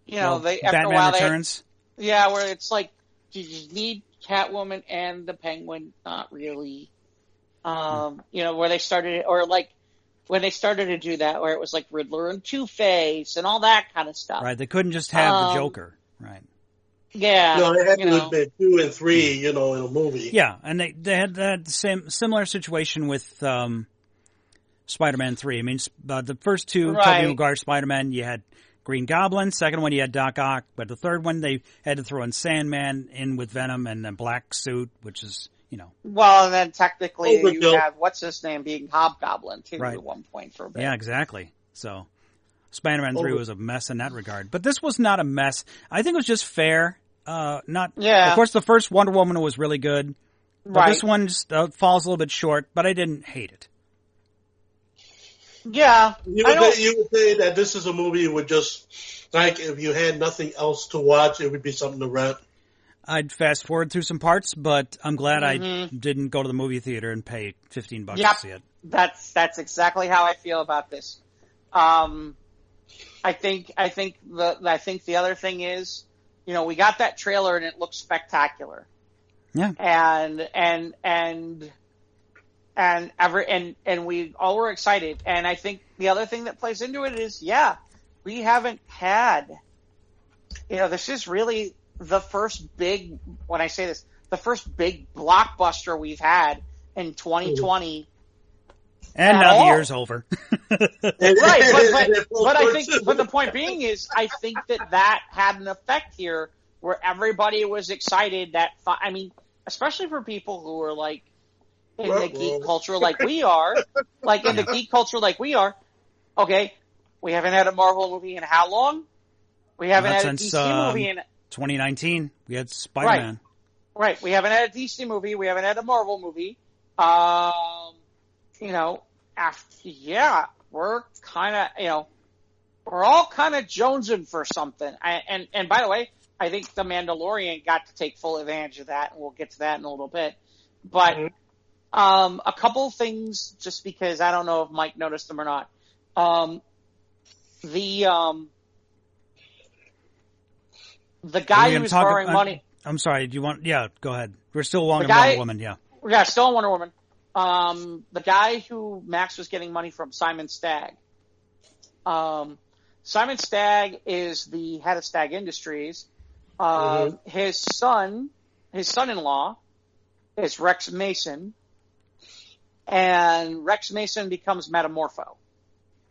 after Batman a while Returns? where it's like, do you need Catwoman and the Penguin? Not really. Where they started, or like when they started to do that, where it was like Riddler and Two-Face and all that kind of stuff. Right, they couldn't just have the Joker, right? Yeah. No, it had to have been 2 and 3, in a movie. Yeah, and they had the similar situation with Spider-Man 3. I mean, the first two, Tobey Maguire Spider-Man, you had Green Goblin. Second one, you had Doc Ock. But the third one, they had to throw in Sandman in with Venom and then Black Suit, which is, Well, and then technically you have, what's his name, being Hobgoblin, too, at one point for a bit. Yeah, exactly. So, Spider-Man 3 was a mess in that regard. But this was not a mess. I think it was just fair. Of course, the first Wonder Woman was really good. But this one just falls a little bit short, but I didn't hate it. Yeah. You would say that this is a movie with just, like, if you had nothing else to watch, it would be something to rent. I'd fast forward through some parts, but I'm glad I didn't go to the movie theater and pay $15 to see it. That's exactly how I feel about this. I think the other thing is, we got that trailer and it looks spectacular. Yeah. And we all were excited. And I think the other thing that plays into it is, we haven't had, this is really the first big, when I say this, the first big blockbuster we've had in 2020. And now the year's over. Right, but the point being is, I think that had an effect here where everybody was excited especially for people who are like in the geek culture like we are, okay, we haven't had a Marvel movie in how long? We haven't had a DC movie in 2019. We had Spider-Man. Right. We haven't had a DC movie. We haven't had a Marvel movie. We're kind of, we're all kind of jonesing for something. And by the way, I think the Mandalorian got to take full advantage of that, and we'll get to that in a little bit. But a couple of things, just because I don't know if Mike noticed them or not. The guy who's borrowing money. I'm sorry. Do you want? Yeah, go ahead. We're still on Wonder Woman. Yeah. Yeah, still on Wonder Woman. The guy who Max was getting money from, Simon Stagg. Simon Stagg is the head of Stagg Industries. His son-in-law is Rex Mason, and Rex Mason becomes Metamorpho.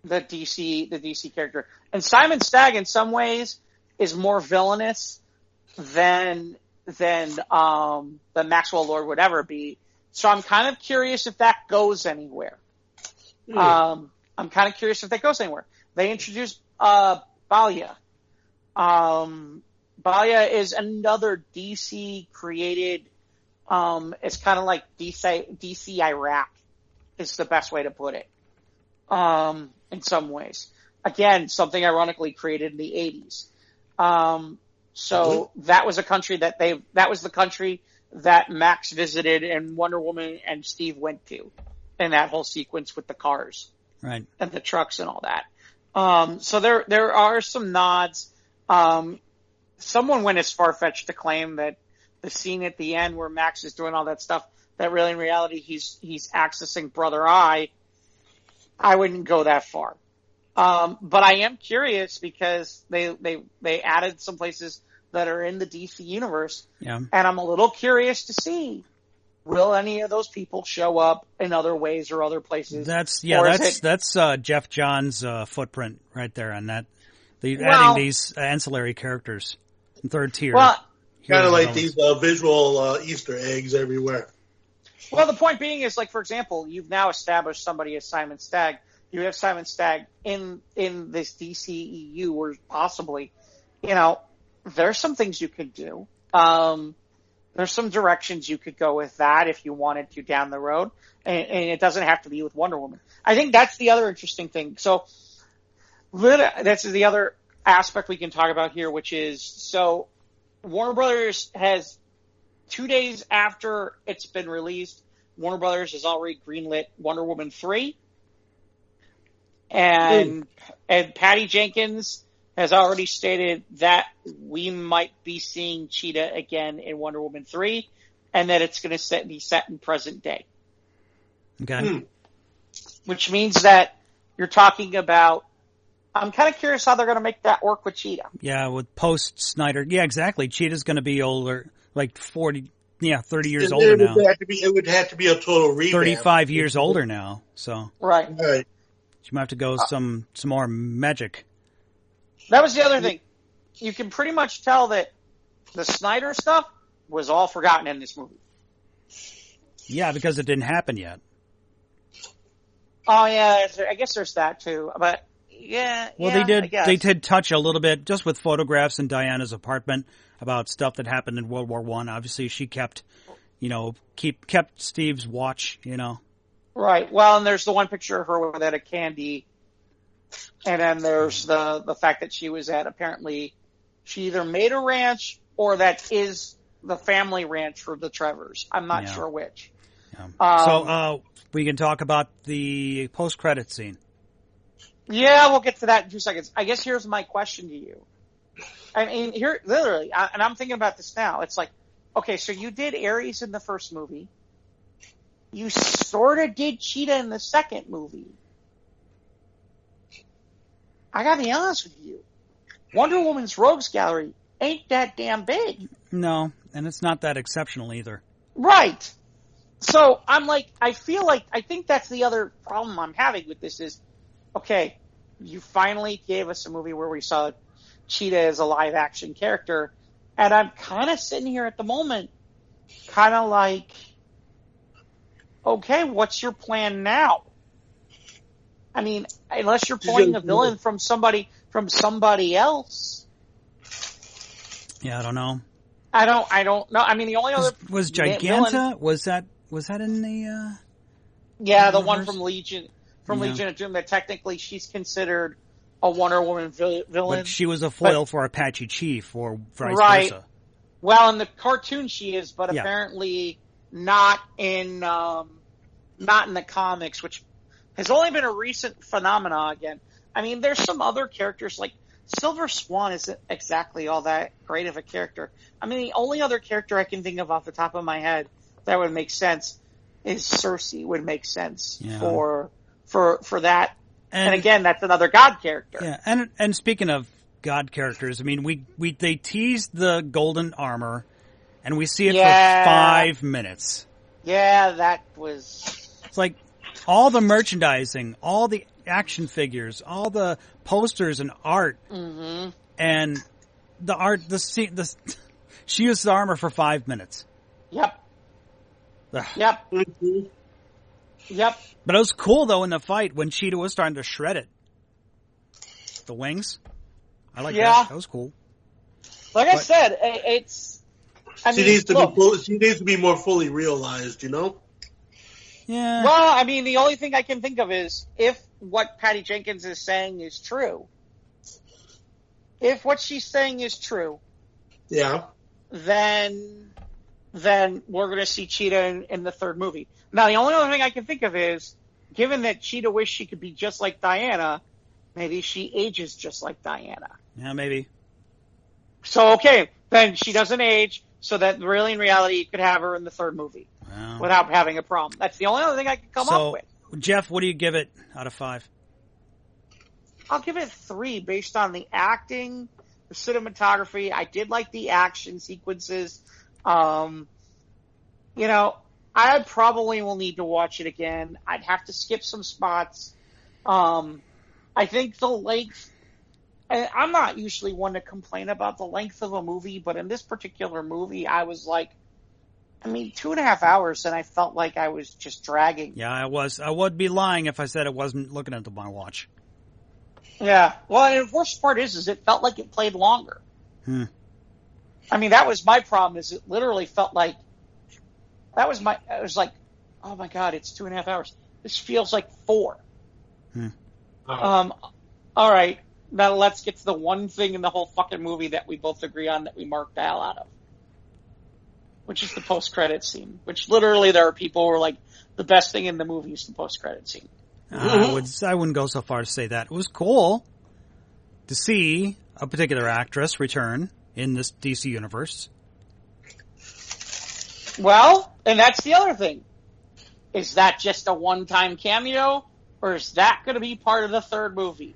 the DC character. And Simon Stagg, in some ways, is more villainous than Maxwell Lord would ever be. So I'm kind of curious if that goes anywhere. I'm kind of curious if that goes anywhere. They introduced Balia. Balia is another DC created. It's kind of like DC Iraq is the best way to put it. In some ways, again, something ironically created in the 80s. So that was a country that was the country that Max visited and Wonder Woman and Steve went to, in that whole sequence with the cars, right, and the trucks and all that. So there are some nods. Someone went as far-fetched to claim that the scene at the end where Max is doing all that stuff, that really in reality he's accessing Brother Eye. I wouldn't go that far. But I am curious because they added some places that are in the DC universe. Yeah. And I'm a little curious to see, will any of those people show up in other ways or other places? That's Jeff Johns' footprint right there on that. Adding these ancillary characters in third tier. Well, kind of like these visual Easter eggs everywhere. Well, the point being is, like, for example, you've now established somebody as Simon Stagg. You have Simon Stagg in this DCEU, or possibly, there's some things you could do. There's some directions you could go with that if you wanted to down the road, and it doesn't have to be with Wonder Woman. I think that's the other interesting thing. So that's the other aspect we can talk about here, which is, so Warner Brothers has 2 days after it's been released, Warner Brothers has already greenlit Wonder Woman 3. And Patty Jenkins has already stated that we might be seeing Cheetah again in Wonder Woman 3, and that it's going to be set in present day. Okay. Which means that you're talking about, I'm kind of curious how they're going to make that work with Cheetah. Yeah, with post-Snyder. Yeah, exactly. Cheetah's going to be older, like 30 years older now. It would have to be a total revamp. 35 years older now, so. Right. You might have to go some more magic. That was the other thing. You can pretty much tell that the Snyder stuff was all forgotten in this movie. Yeah, because it didn't happen yet. Oh yeah, I guess there's that too. But yeah. Well, they did touch a little bit just with photographs in Diana's apartment about stuff that happened in World War I. Obviously, she kept Steve's watch. Right. Well, and there's the one picture of her with a candy, and then there's the fact that she was at, apparently, she either made a ranch or that is the family ranch for the Trevors. I'm not sure which. Yeah. So we can talk about the post-credit scene. Yeah, we'll get to that in 2 seconds. I guess here's my question to you. I mean, here, literally, and I'm thinking about this now. It's like, okay, so you did Ares in the first movie. You sort of did Cheetah in the second movie. I gotta be honest with you. Wonder Woman's Rogues Gallery ain't that damn big. No, and it's not that exceptional either. Right. So I'm like, I think that's the other problem I'm having with this is, okay, you finally gave us a movie where we saw Cheetah as a live action character, and I'm kind of sitting here at the moment, kind of like, okay, what's your plan now? I mean, unless you're pulling a villain from somebody else. Yeah, I don't know. I don't know. I mean, the only other was Giganta. Villain, was that in the? Yeah, the one from Legion of Doom. That technically she's considered a Wonder Woman villain. But she was a foil for Apache Chief, or vice versa. Well, in the cartoon she is, but apparently not in the comics, which has only been a recent phenomena again. I mean, there's some other characters, like Silver Swan isn't exactly all that great of a character. I mean, the only other character I can think of off the top of my head that would make sense is Cersei would make sense for that. And again, that's another god character. Yeah, and speaking of god characters, I mean, they teased the golden armor, and we see it for 5 minutes. Yeah, that was... It's like all the merchandising, all the action figures, all the posters and art, and the art. She used the armor for 5 minutes. Yep. Ugh. Yep. Yep. But it was cool though in the fight when Cheetah was starting to shred it. The wings. I like that. That was cool. Like I said, it's. She needs to be more fully realized, you know? Yeah. Well, I mean, the only thing I can think of is if what Patty Jenkins is saying is true. If what she's saying is true. Yeah. Then we're going to see Cheetah in the third movie. Now, the only other thing I can think of is, given that Cheetah wished she could be just like Diana, maybe she ages just like Diana. Yeah, maybe. So, okay, then she doesn't age, so that really, in reality, you could have her in the third movie without having a problem. That's the only other thing I can come up with. Jeff, what do you give it out of 5? I'll give it 3 based on the acting, the cinematography. I did like the action sequences. You know, I probably will need to watch it again. I'd have to skip some spots. I think the length, and I'm not usually one to complain about the length of a movie, but in this particular movie, I was like, 2.5 hours, and I felt like I was just dragging. Yeah, I was. I would be lying if I said I wasn't looking at my watch. Yeah. Well, and the worst part is it felt like it played longer. That was my problem, is it literally felt like, I was like, oh my God, it's 2.5 hours. This feels like 4. All right. Now let's get to the one thing in the whole fucking movie that we both agree on that we marked the hell out of. Which is the post-credit scene. Which literally there are people who are like, the best thing in the movie is the post-credit scene. I wouldn't go so far to say that. It was cool to see a particular actress return in this DC universe. Well, and that's the other thing. Is that just a one-time cameo, or is that going to be part of the third movie?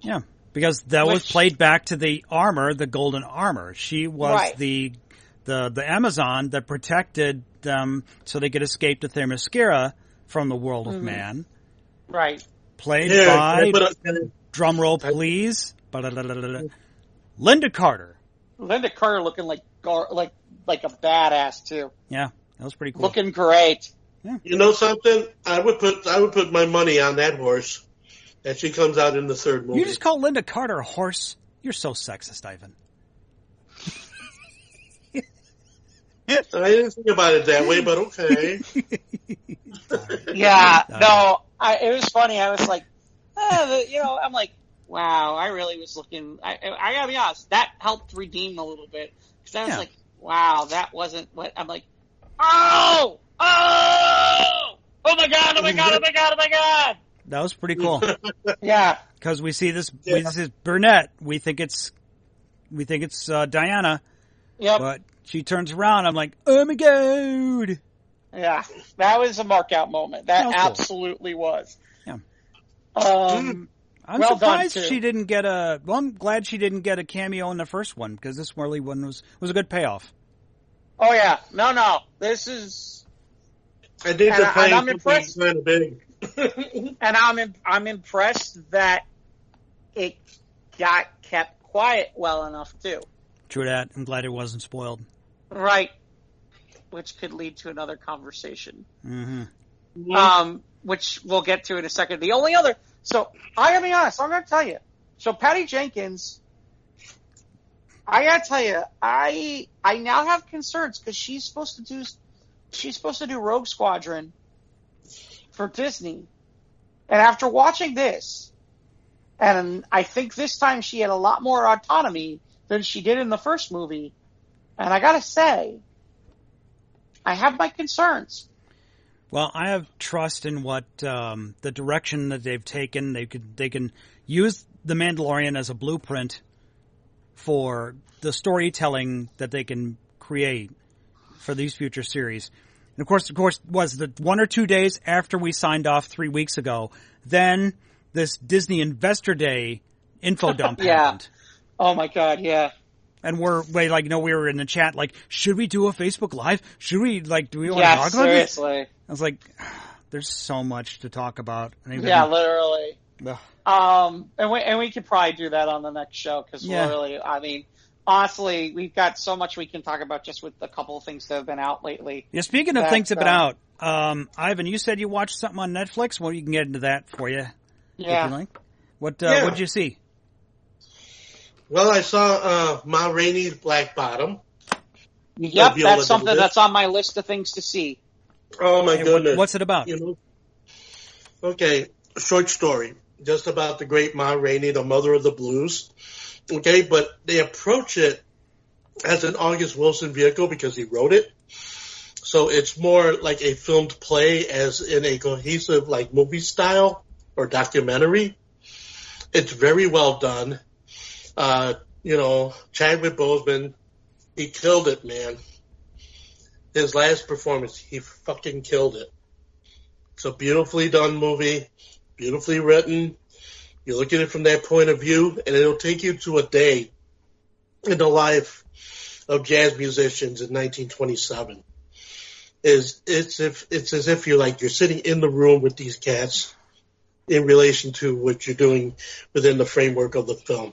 Yeah, because that was played back to the armor, the golden armor. She was the Amazon that protected them so they could escape the Themyscira from the world of man. Right. Played by, drumroll please, Linda Carter. Linda Carter looking like a badass too. Yeah, that was pretty cool. Looking great. Yeah. You know something? I would put my money on that horse that she comes out in the third movie. You just call Linda Carter a horse? You're so sexist, Ivan. I didn't think about it that way, but okay. Yeah, no, it was funny. I was like, I'm like, wow, I really was looking. I gotta be honest, that helped redeem a little bit because I was like, wow, that wasn't what I'm like. Oh my god! That was pretty cool. Yeah, because we see this brunette. We think it's Diana. Yep. But she turns around. I'm like, oh my god. Yeah, that was a mark out moment. That absolutely was. Yeah. I'm surprised she didn't get I'm glad she didn't get a cameo in the first one because this early one was a good payoff. Oh yeah, no, this is. I think I'm impressed. Kind of big. And I'm impressed that it got kept quiet well enough too. True that. I'm glad it wasn't spoiled. Right. Which could lead to another conversation. Mm-hmm. Which we'll get to in a second. The only other, so I gotta be honest, I'm gonna tell you. So Patty Jenkins, I gotta tell you, I now have concerns because she's supposed to do Rogue Squadron for Disney. And after watching this, and I think this time she had a lot more autonomy than she did in the first movie. And I gotta say, I have my concerns. Well, I have trust in what the direction that they've taken. They can use the Mandalorian as a blueprint for the storytelling that they can create for these future series. And of course, was the 1 or 2 days after we signed off 3 weeks ago, then this Disney Investor Day info dump happened. Oh my God, yeah. And we were in the chat, like, should we do a Facebook Live? Should we, do we want to talk about this? Seriously. I was like, there's so much to talk about. Yeah, literally. Ugh. And we could probably do that on the next show because literally, I mean, honestly, we've got so much we can talk about just with a couple of things that have been out lately. Yeah, speaking of things that have been out, Ivan, you said you watched something on Netflix. Well, you can get into that for you. Yeah. If you like. What did you see? Well, I saw Ma Rainey's Black Bottom. Yep, that's something that's on my list of things to see. Oh, my goodness. What's it about? Okay, short story. Just about the great Ma Rainey, the mother of the blues. Okay, but they approach it as an August Wilson vehicle because he wrote it. So it's more like a filmed play as in a cohesive like movie style or documentary. It's very well done. Chadwick Boseman, he killed it, man. His last performance, he fucking killed it. It's a beautifully done movie, beautifully written. You look at it from that point of view, and it'll take you to a day in the life of jazz musicians in 1927. It's as if you're sitting in the room with these cats in relation to what you're doing within the framework of the film.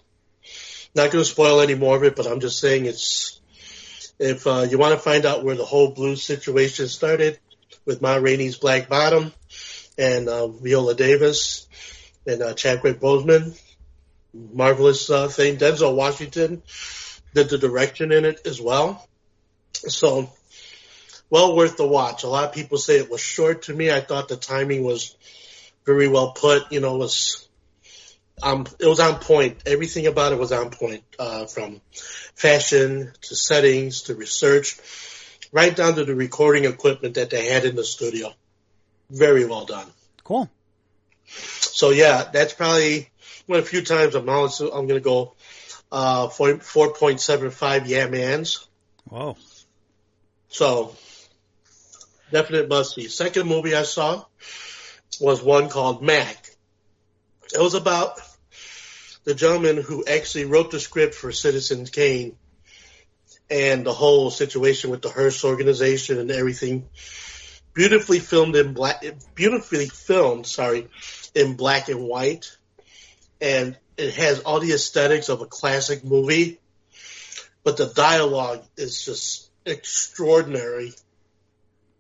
Not going to spoil any more of it, but I'm just saying if you want to find out where the whole blues situation started with Ma Rainey's Black Bottom and Viola Davis and Chadwick Boseman, marvelous thing. Denzel Washington did the direction in it as well. So, well worth the watch. A lot of people say it was short. To me, I thought the timing was very well put. It was on point. Everything about it was on point, from fashion to settings to research, right down to the recording equipment that they had in the studio. Very well done. Cool. So yeah, that's probably one of the few times I'm going to go 4.75 yeah mans. Whoa. So definite must see. Second movie I saw was one called Mack. It was about the gentleman who actually wrote the script for Citizen Kane and the whole situation with the Hearst organization and everything. Beautifully filmed in black and white, and it has all the aesthetics of a classic movie, but the dialogue is just extraordinary.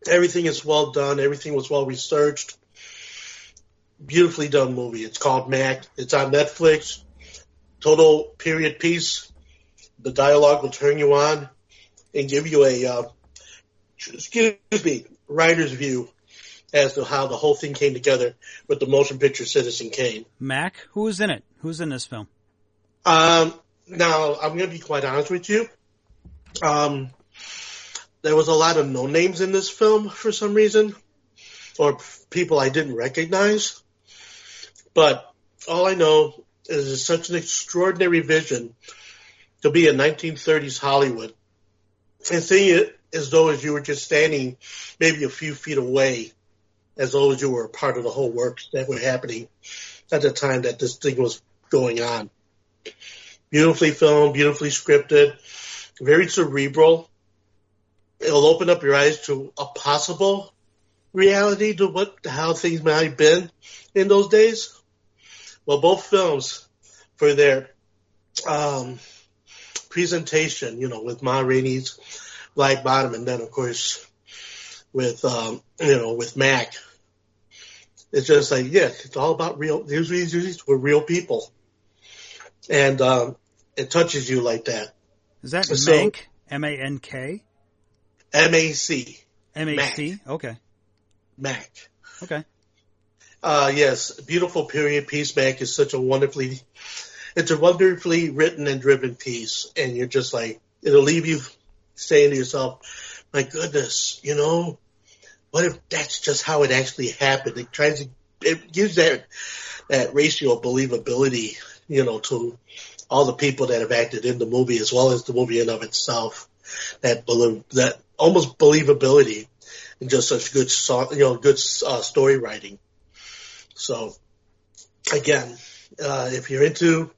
Everything is well done. Everything was well researched. Beautifully done movie. It's called Mack. It's on Netflix. Total period piece. The dialogue will turn you on and give you a writer's view as to how the whole thing came together with the motion picture Citizen Kane. Mack? Who's in it? Who's in this film? Now, I'm going to be quite honest with you. There was a lot of no names in this film for some reason, or people I didn't recognize. But all I know is it's such an extraordinary vision to be in 1930s Hollywood and seeing it as though as you were just standing maybe a few feet away, as though as you were a part of the whole works that were happening at the time that this thing was going on. Beautifully filmed, beautifully scripted, very cerebral. It'll open up your eyes to a possible reality to how things might have been in those days. Well, both films, for their presentation, with Ma Rainey's Black Bottom, and then of course with Mack, it's just like, it's all about real. These were real people, and it touches you like that. Is that Mank? M-A-N-K? M-A-C. M-A-C? Okay. Mack. Okay. Yes, beautiful period piece. Mack is such a wonderfully written and driven piece, and you're just like, it'll leave you saying to yourself, my goodness, what if that's just how it actually happened? It gives that ratio of believability, to all the people that have acted in the movie as well as the movie in of itself. That almost believability and just such good story writing. So, again, if you're into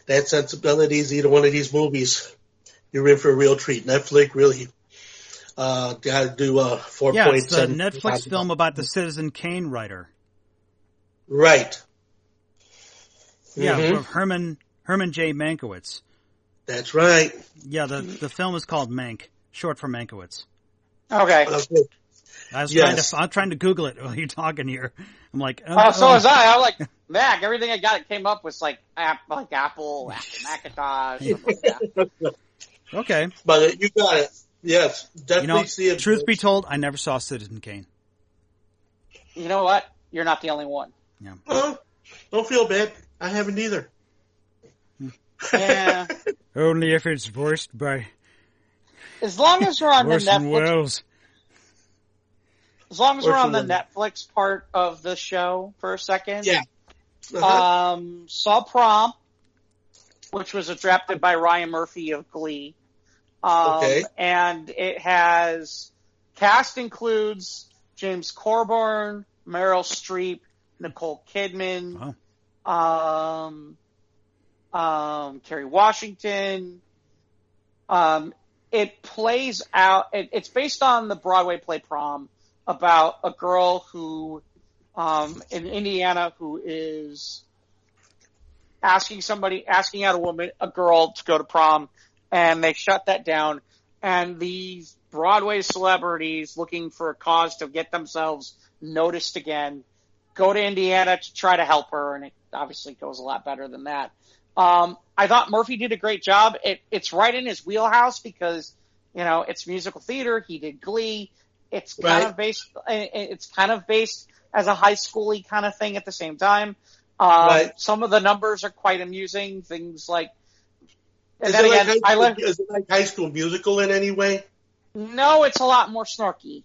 that sensibilities, either one of these movies, you're in for a real treat. Netflix really got to do 4.7. Yeah, it's the Netflix film about the Citizen Kane writer. Right. Yeah, Mhm. of Herman J. Mankiewicz. That's right. Yeah, the film is called Mank, short for Mankiewicz. Okay. Okay. I'm trying to Google it while you're talking here. I'm like, So was I. I'm like, Mac, everything I got came up was like Apple, Macintosh, something like that. okay. But you got it. Yes, definitely see it. Truth be told, I never saw Citizen Kane. You know what? You're not the only one. Yeah. Well, don't feel bad. I haven't either. Yeah. Only if it's voiced by As long as we're on the Orson Netflix, Welles. as long as we're on the Orson Welles. Netflix part of the show for a second. Yeah. Saw Prom, which was adapted by Ryan Murphy of Glee. Okay. And it has cast includes James Coburn, Meryl Streep, Nicole Kidman, Kerry Washington. It plays out. It's based on the Broadway play Prom, about a girl who, in Indiana, who is asking out a girl to go to prom, and they shut that down. And these Broadway celebrities looking for a cause to get themselves noticed again go to Indiana to try to help her, and it obviously goes a lot better than that. I thought Murphy did a great job. It's right in his wheelhouse because, it's musical theater. He did Glee. It's kind of based as a high school-y kind of thing at the same time. Some of the numbers are quite amusing. Things like, and then again, is it like High School Musical in any way? No, it's a lot more snarky.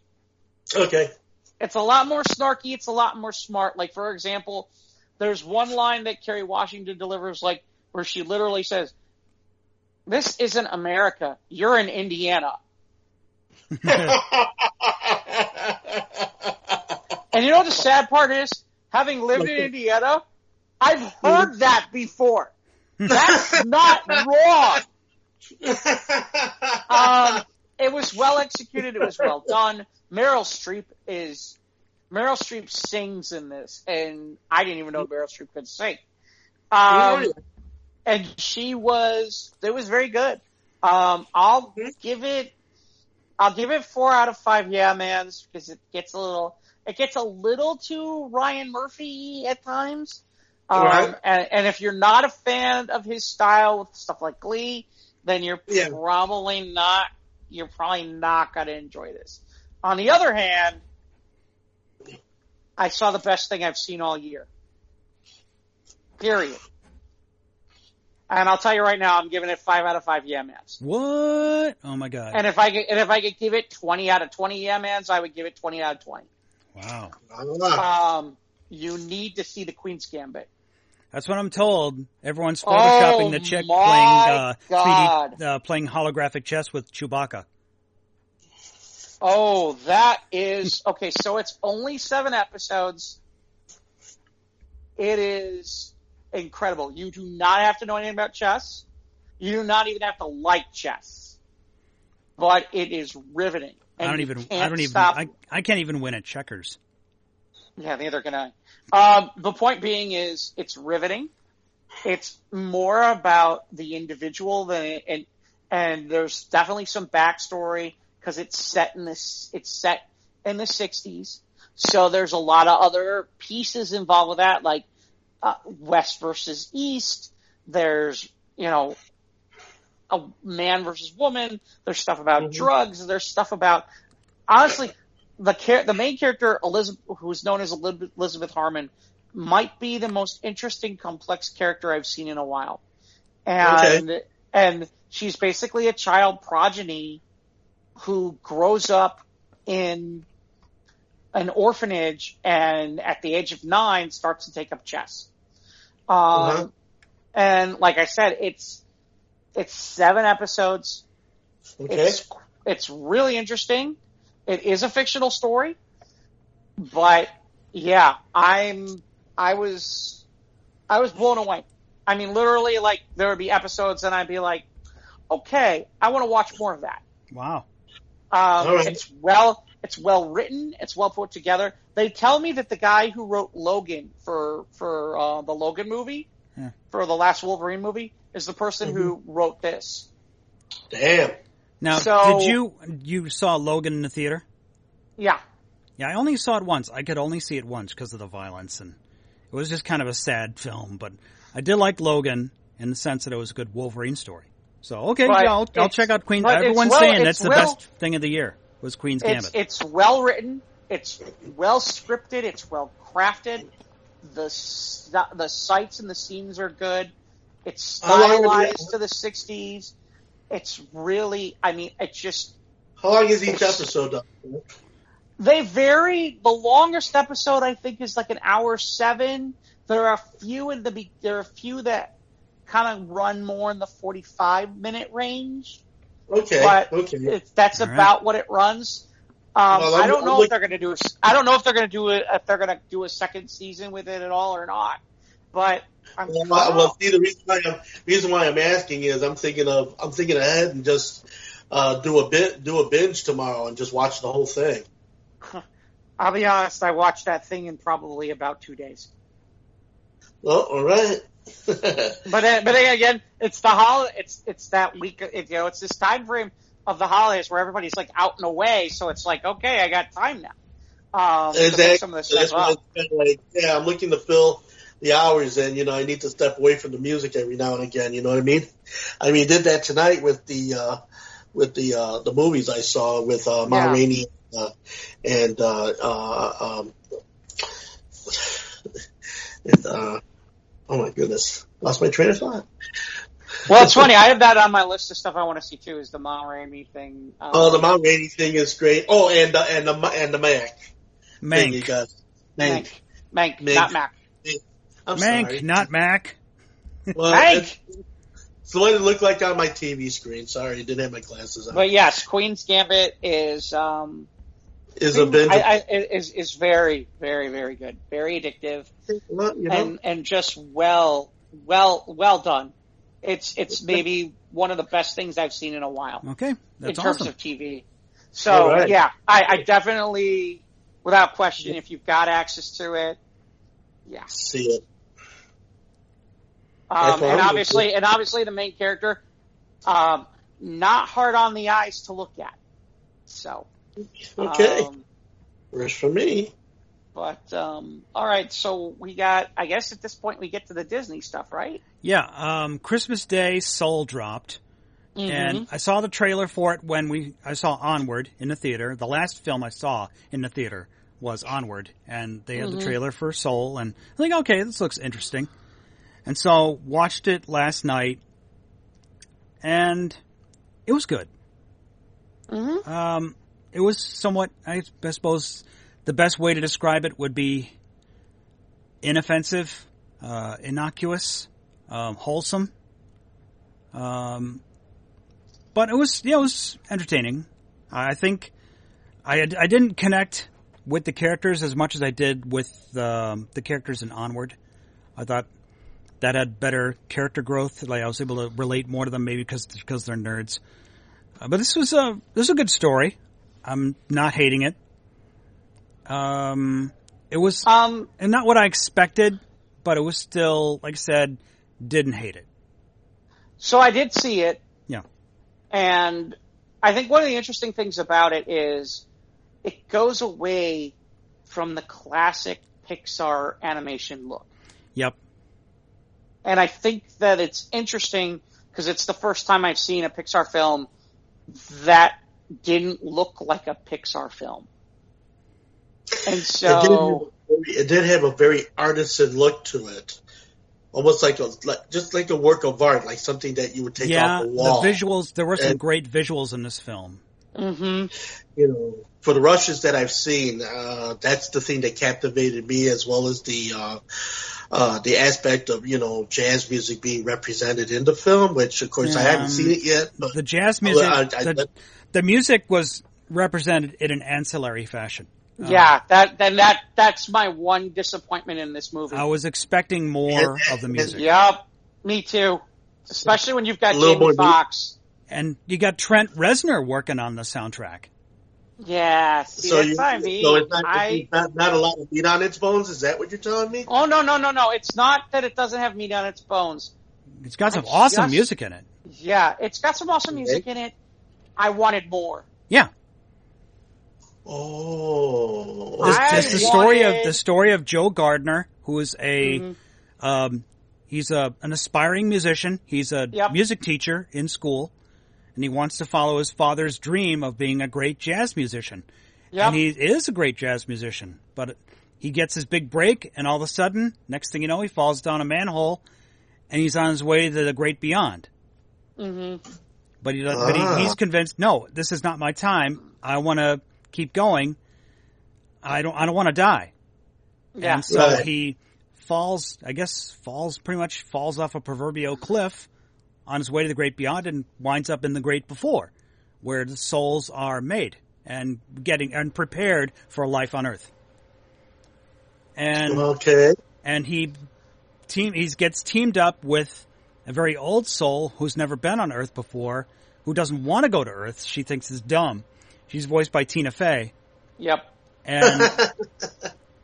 Okay. It's a lot more snarky. It's a lot more smart. Like, for example, there's one line that Kerry Washington delivers, where she literally says, "This isn't America. You're in Indiana." And you know what the sad part is? Having lived in Indiana, I've heard that before. That's not wrong. It was well executed. It was well done. Meryl Streep sings in this, and I didn't even know Meryl Streep could sing. And it was very good. I'll give it 4 out of 5 yeah mans because it gets a little too Ryan Murphy at times. And if you're not a fan of his style with stuff like Glee, then you're probably not going to enjoy this. On the other hand, I saw the best thing I've seen all year. Period. And I'll tell you right now, I'm giving it 5 out of 5 yeah mans. What? Oh my god! And if I could give it 20 out of 20 yeah mans, I would give it 20 out of 20. Wow. You need to see the Queen's Gambit. That's what I'm told. Everyone's photoshopping the chick playing holographic chess with Chewbacca. Oh, that is okay. So it's only 7 episodes. It is incredible. You do not have to know anything about chess. You do not even have to like chess. But it is riveting. And I can't even win at checkers. Yeah, neither can I. The point being is it's riveting. It's more about the individual and there's definitely some backstory because it's set in the 60s. So there's a lot of other pieces involved with that, like West versus East. There's, a man versus woman. There's stuff about drugs. There's stuff about, honestly, the main character, Elizabeth, who's known as Elizabeth Harmon, might be the most interesting, complex character I've seen in a while. And she's basically a child progeny who grows up in an orphanage and at the age of 9 starts to take up chess. And like I said, it's 7 episodes. Okay. It's really interesting. It is a fictional story, but yeah, I was blown away. I mean, literally, like, there would be episodes and I'd be like, okay, I want to watch more of that. Wow. Right. It's well written. It's well put together. They tell me that the guy who wrote Logan for the Logan movie for the last Wolverine movie is the person who wrote this. Damn. Now, did you saw Logan in the theater? Yeah. Yeah, I only saw it once. I could only see it once because of the violence, and it was just kind of a sad film. But I did like Logan in the sense that it was a good Wolverine story. So, okay, yeah, I'll check out Queen. Everyone's saying that's the best thing of the year was Queen's Gambit. It's well written. It's well scripted. It's well crafted. The sights and the scenes are good. It's stylized to the 60s. It's really, it's just... How long is each episode, though? They vary. The longest episode, I think, is like an hour 7. There are a few that kind of run more in the 45-minute range. Okay. But that's about what it runs. I don't know if they're going to do. I don't know if they're going to do it. If they're going to do a second season with it at all or not. But see, the reason why I'm asking is I'm thinking ahead and just do a binge tomorrow and just watch the whole thing. I'll be honest. I watched that thing in probably about 2 days. Well, all right. but then again, it's the holiday. It's that week. It's this time frame of the holidays where everybody's like out and away. So it's like, okay, I got time now. To make some of this stuff up. I'm looking to fill the hours, and I need to step away from the music every now and again. You know what I mean? Did that tonight with the movies I saw with Rainey and oh my goodness, lost my train of thought. Well, it's funny. I have that on my list of stuff I want to see too. Is the Ma Rainey thing? The Ma Rainey thing is great. Oh, and the Mack. Mank. Mank, not Mack. I'm Mank, sorry. not Mack. Well, Mank. It's the one it looked like on my TV screen. Sorry, didn't have my glasses on. But yes, Queen's Gambit is a binge. Is very, very, very good. Very addictive, and just well done. It's maybe one of the best things I've seen in a while. Okay, that's in terms awesome. of TV. So right. yeah, I definitely, without question, if you've got access to it, yeah, see it. And obviously the main character, not hard on the eyes to look at. So okay, works for me. But all right, so we got. I guess at this point we get to the Disney stuff, right? Yeah. Christmas Day, Soul dropped, and I saw the trailer for it when I saw Onward in the theater. The last film I saw in the theater was Onward, and they had the trailer for Soul, and I think, okay, this looks interesting. And so watched it last night, and it was good. It was somewhat, I suppose, the best way to describe it would be inoffensive, innocuous, wholesome. But it was entertaining. I think I didn't connect with the characters as much as I did with the characters in Onward. I thought that had better character growth. Like I was able to relate more to them, maybe because they're nerds. But this was a good story. I'm not hating it. It was and not what I expected, but it was still, like I said, didn't hate it. So I did see it. Yeah. And I think one of the interesting things about it is it goes away from the classic Pixar animation look. Yep. And I think that it's interesting because it's the first time I've seen a Pixar film that didn't look like a Pixar film. And so it did have a very artisan look to it, almost just like a work of art, like something that you would take off the wall. The visuals. There were some great visuals in this film. For the rushes that I've seen, that's the thing that captivated me, as well as the aspect of jazz music being represented in the film, which of course I haven't seen it yet. But the jazz music, the music was represented in an ancillary fashion. Yeah, that's my one disappointment in this movie. I was expecting more of the music. Yep, me too. Especially when you've got Jamie Foxx. And you got Trent Reznor working on the soundtrack. Yeah, see, So that's what I mean. so it's not a lot of meat on its bones. Is that what you're telling me? Oh, no. It's not that it doesn't have meat on its bones. It's got some awesome music in it. Yeah, it's got some awesome music in it. I wanted more. Yeah. Oh, it's the story of Joe Gardner, who is he's an aspiring musician. He's a music teacher in school, and he wants to follow his father's dream of being a great jazz musician. Yep. And he is a great jazz musician, but he gets his big break, and all of a sudden, next thing you know, he falls down a manhole, and he's on his way to the great beyond. Mm-hmm. But he's convinced, no, this is not my time. I want to keep going. I don't want to die. Yeah. And so he pretty much falls off a proverbial cliff on his way to the great beyond and winds up in the great before, where the souls are made and prepared for a life on Earth. And he gets teamed up with a very old soul who's never been on Earth before, who doesn't want to go to Earth. She thinks it's dumb. She's voiced by Tina Fey. Yep.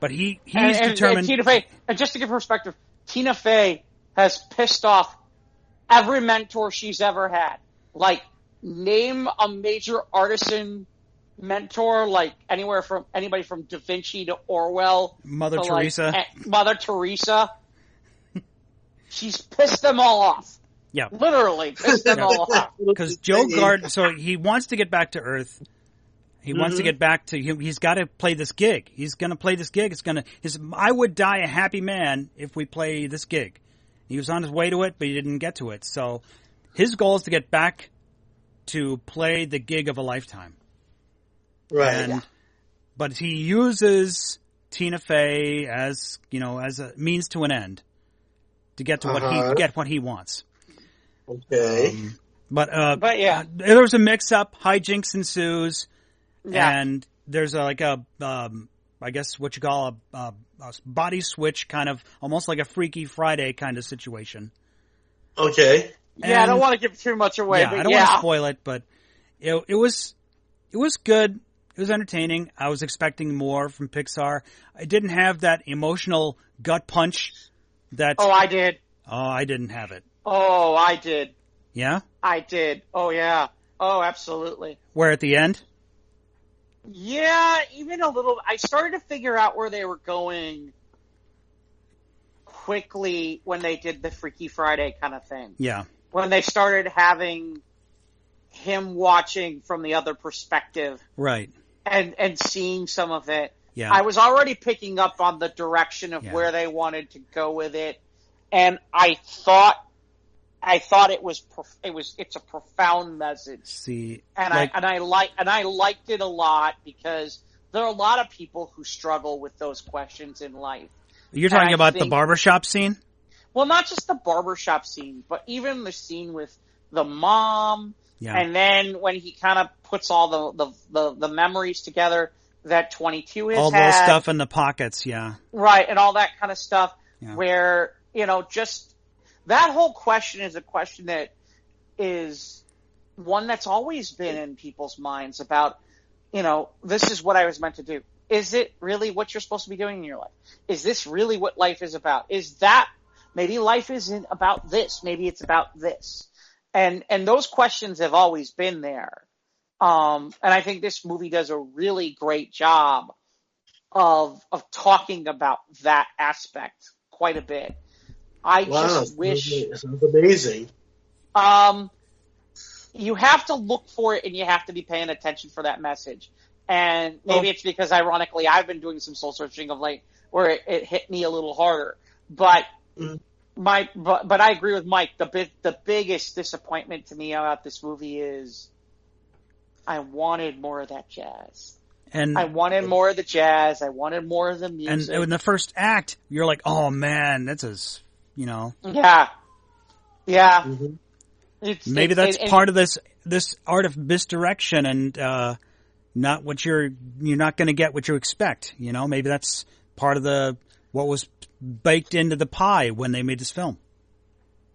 But he's determined. And Tina Fey, and just to give perspective, Tina Fey has pissed off every mentor she's ever had. Like, name a major artisan mentor, like anybody from Da Vinci to Orwell, Mother Teresa. Mother Teresa. She's pissed them all off. Yeah, literally pissed them all off. Because Joe Gardner, so he wants to get back to Earth. He wants to get back to him. He's got to play this gig. He's going to play this gig. I would die a happy man if we play this gig. He was on his way to it, but he didn't get to it. So his goal is to get back to play the gig of a lifetime. Right. But he uses Tina Fey as a means to an end to get to what he wants. Okay. But yeah, there was a mix-up. Hijinks ensues. Yeah. And there's I guess what you call a body switch, kind of almost like a Freaky Friday kind of situation. Okay. I don't want to give too much away. Yeah, I don't want to spoil it, but it was good. It was entertaining. I was expecting more from Pixar. I didn't have that emotional gut punch that. Oh, I did. Oh, I didn't have it. Oh, I did. Yeah? I did. Oh, yeah. Oh, absolutely. Where at the end? Yeah, even a little. I started to figure out where they were going quickly when they did the Freaky Friday kind of thing. Yeah. When they started having him watching from the other perspective. Right. And seeing some of it. Yeah. I was already picking up on the direction of where they wanted to go with it. And I thought it's a profound message. See, I liked it a lot because there are a lot of people who struggle with those questions in life. You're talking about the barbershop scene? Well, not just the barbershop scene, but even the scene with the mom. Yeah. And then when he kind of puts all the memories together that 22 has all had. Those stuff in the pockets, yeah. Right, and all that kind of stuff where, just that whole question is a question that is one that's always been in people's minds about, this is what I was meant to do. Is it really what you're supposed to be doing in your life? Is this really what life is about? Is that, maybe life isn't about this. Maybe it's about this. And those questions have always been there. And I think this movie does a really great job of talking about that aspect quite a bit. I just wish. It sounds amazing. You have to look for it and you have to be paying attention for that message. And maybe it's because, ironically, I've been doing some soul searching of late where it hit me a little harder. But but I agree with Mike. The biggest disappointment to me about this movie is I wanted more of that jazz. And I wanted more of the jazz. I wanted more of the music. And in the first act, you're like, oh man, that's as Yeah. Mm-hmm. Maybe that's part of this art of misdirection and not what you're not going to get what you expect. Maybe that's part of what was baked into the pie when they made this film.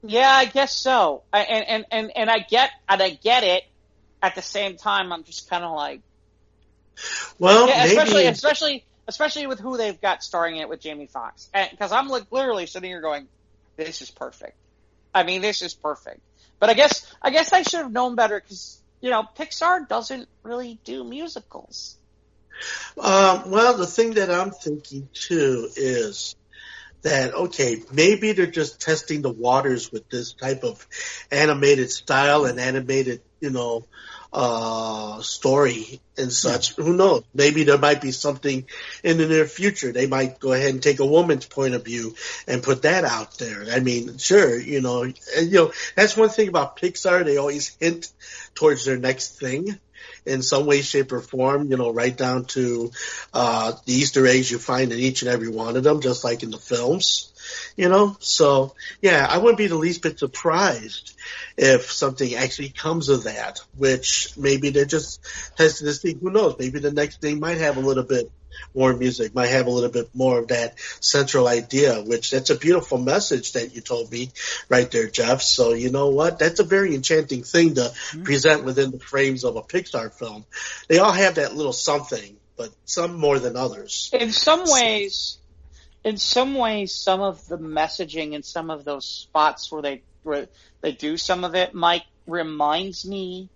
Yeah, I guess so. And I get it. At the same time, I'm just kind of like, Well, Yeah, maybe. especially with who they've got starring it with Jamie Foxx. Because I'm like literally sitting here going, "This is perfect." I mean, this is perfect. But I guess I should have known better because Pixar doesn't really do musicals. Well, the thing that I'm thinking too is that, okay, maybe they're just testing the waters with this type of animated style and animated, story and such. Who knows? Maybe there might be something in the near future. They might go ahead and take a woman's point of view and put that out there. I mean, sure, that's one thing about Pixar. They always hint towards their next thing in some way, shape, or form, right down to the Easter eggs you find in each and every one of them, just like in the films, So, yeah, I wouldn't be the least bit surprised if something actually comes of that, which maybe they're just testing this thing. Who knows? Maybe the next thing might have a little bit more music, might have a little bit more of that central idea, which that's a beautiful message that you told me right there, Jeff. So you know what? That's a very enchanting thing to present within the frames of a Pixar film. They all have that little something, but some more than others. In some ways, some of the messaging and some of those spots where they do some of it, Mike, reminds me,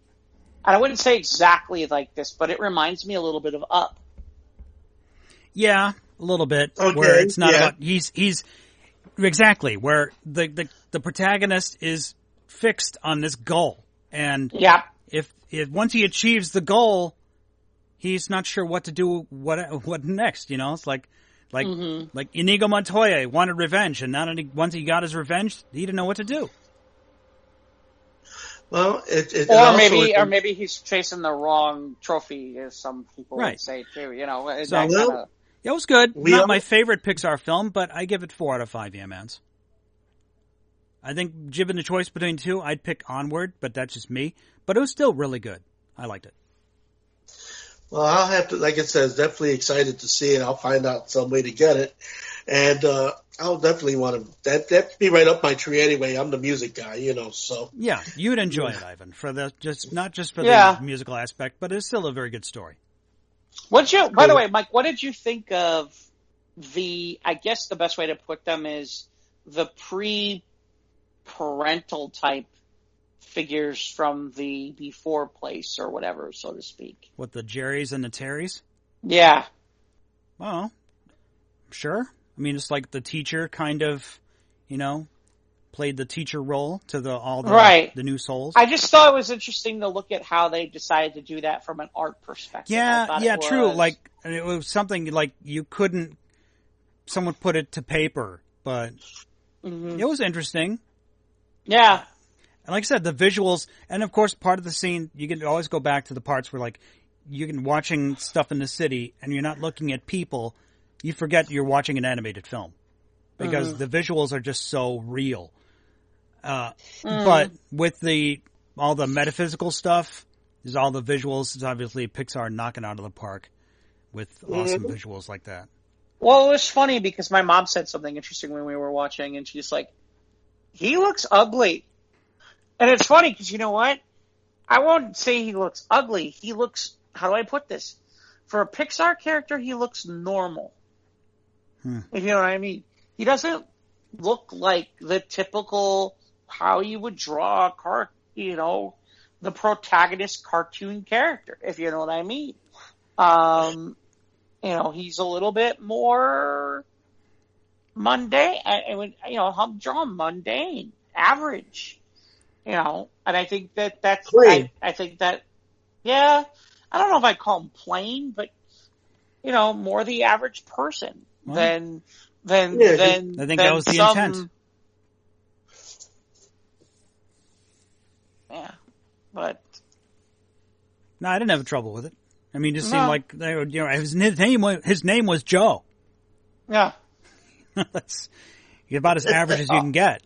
and I wouldn't say exactly like this, but it reminds me a little bit of Up. Yeah, a little bit. Okay, where it's not about he's exactly where the protagonist is fixed on this goal, and if once he achieves the goal, he's not sure what to do. What next? It's like Inigo Montoya wanted revenge, and once he got his revenge, he didn't know what to do. Well, or maybe he's chasing the wrong trophy, as some people would say too. It was good. Not my favorite Pixar film, but I give it 4 out of 5 Yeah-Mans. I think, given the choice between two, I'd pick Onward, but that's just me. But it was still really good. I liked it. Well, I'll have to, like I said, definitely excited to see it. I'll find out some way to get it. And I'll definitely want to, that'd be right up my tree anyway. I'm the music guy, so. Yeah, you'd enjoy it, Ivan, not just for the musical aspect, but it's still a very good story. By the way, Mike, what did you think of I guess the best way to put them is the pre-parental type figures from the before place or whatever, so to speak. What, the Jerrys and the Terrys? Yeah. Well, sure. I mean, it's like the teacher kind of, played the teacher role to the new souls. I just thought it was interesting to look at how they decided to do that from an art perspective. Yeah, true. Like, it was something like someone put it to paper, but it was interesting. Yeah. And like I said, the visuals, and of course part of the scene, you can always go back to the parts where you can watching stuff in the city and you're not looking at people, you forget you're watching an animated film. Because the visuals are just so real. But with all the metaphysical stuff, there's all the visuals. It's obviously Pixar knocking out of the park with awesome visuals like that. Well, it was funny because my mom said something interesting when we were watching, and she's like, "He looks ugly." And it's funny because you know what? I won't say he looks ugly. He looks, how do I put this? For a Pixar character, he looks normal. If you know what I mean. He doesn't look like the typical how you would draw the protagonist cartoon character, if you know what I mean. He's a little bit more mundane. I'm drawing mundane, average. And I think that's I think that, yeah, I don't know if I'd call him plain, but more the average person than I think that was the intent. Yeah, but no, I didn't have trouble with it. I mean, it just seemed like his name was Joe. Yeah, that's about as average as you can get.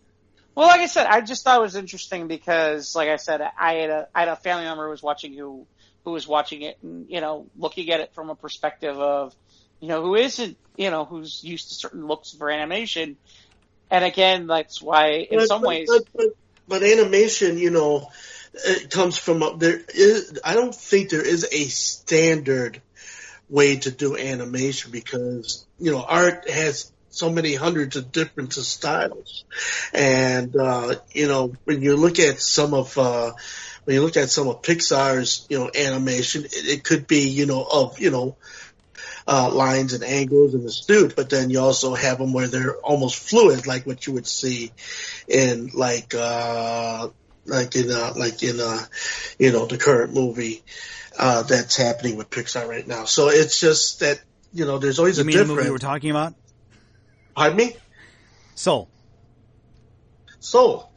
Well, like I said, I just thought it was interesting because, like I said, I had a family member who was watching who was watching it and looking at it from a perspective of who isn't who's used to certain looks for animation, and again, that's why in some ways. But animation, it comes from there is. I don't think there is a standard way to do animation because, art has so many hundreds of different styles. And, when you look at some of Pixar's, animation, it could be, lines and angles and astute, but then you also have them where they're almost fluid, like what you would see in the current movie that's happening with Pixar right now. So it's just that there's always a difference. The movie you were talking about? Pardon me? Soul.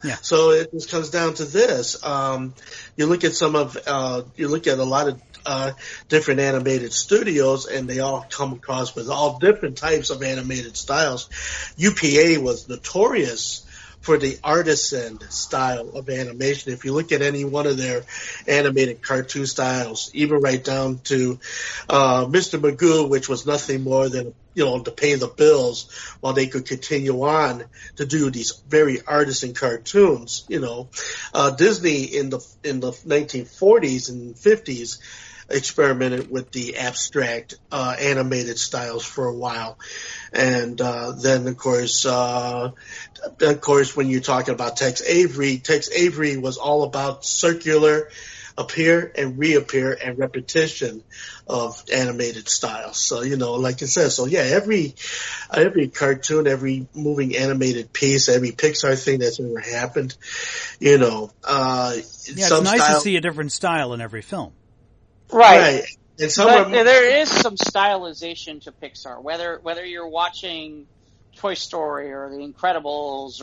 Yeah. So it just comes down to this. You look at a lot of different animated studios, and they all come across with all different types of animated styles. UPA was notorious for the artisan style of animation. If you look at any one of their animated cartoon styles, even right down to Mr. Magoo, which was nothing more than to pay the bills while they could continue on to do these very artisan cartoons. Disney in the 1940s and 50s experimented with the abstract animated styles for a while, and then of course when you're talking about Tex Avery was all about circular appear and reappear and repetition of animated styles. So like I said, every cartoon, every moving animated piece, every Pixar thing that's ever happened, it's nice to see a different style in every film. Right. And there is some stylization to Pixar, whether you're watching Toy Story or The Incredibles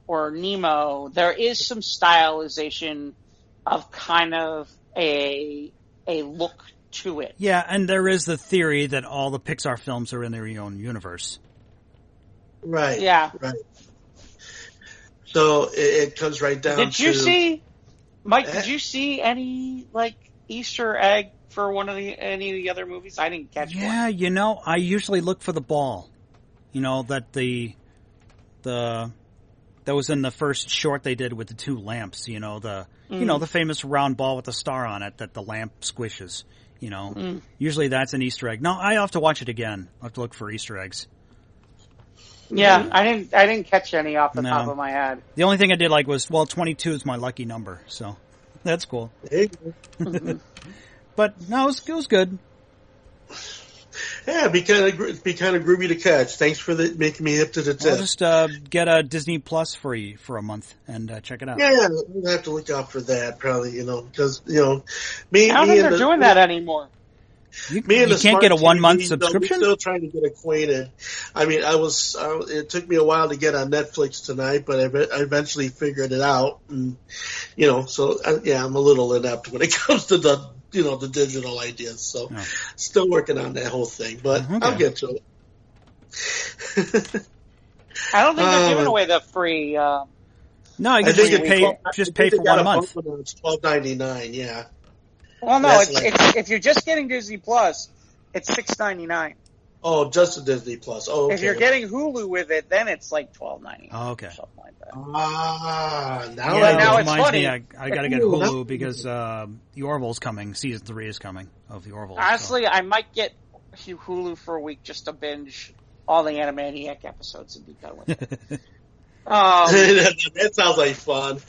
or Nemo, there is some stylization of kind of a look to it. Yeah, and there is the theory that all the Pixar films are in their own universe. Right. Yeah. Right. So it comes right down to... Mike, did you see any, Easter egg for any of the other movies? I didn't catch one. Yeah, I usually look for the ball. That that was in the first short they did with the two lamps, the famous round ball with the star on it that the lamp squishes, Usually that's an Easter egg. No, I have to watch it again. I have to look for Easter eggs. Yeah, I didn't catch any off the top of my head. The only thing I did was 22 is my lucky number, so that's cool. But no, it was good. Yeah, be kind of groovy to catch. Thanks for making me hip to the tip. I'll just get a Disney Plus free for a month and check it out. Yeah, we'll have to look out for that probably, because I don't think they're doing that anymore. You can't get a 1 month subscription? We're still trying to get acquainted. I mean, it took me a while to get on Netflix tonight, but I eventually figured it out. And, so I'm a little inept when it comes to the digital ideas. So still working on that whole thing, but I'll get to it. I don't think they're giving away the free, no, you can just pay for 1 month. It's $12.99, yeah. Well, no, it's if you're just getting Disney Plus, it's $6.99. Oh, just the Disney Plus. Oh, okay. If you're getting Hulu with it, then it's $12.99. Oh, okay. Something like that. Now it's funny. I got to get Hulu because The Orville's coming. Season 3 is coming of The Orville. Honestly, I might get Hulu for a week just to binge all the Animaniac episodes and be done with it. That sounds like fun.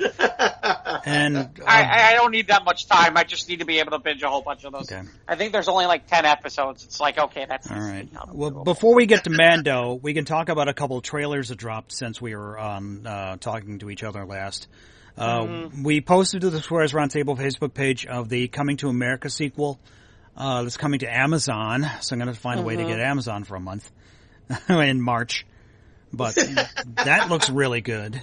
And I don't need that much time. I just need to be able to binge a whole bunch of those. Okay. I think there's only 10 episodes. It's okay, that's all right. Well, before we get to Mando, we can talk about a couple of trailers that dropped since we were talking to each other last. We posted to the Suarez Roundtable Facebook page of the Coming to America sequel that's coming to Amazon. So I'm going to find a way to get Amazon for a month in March. But that looks really good.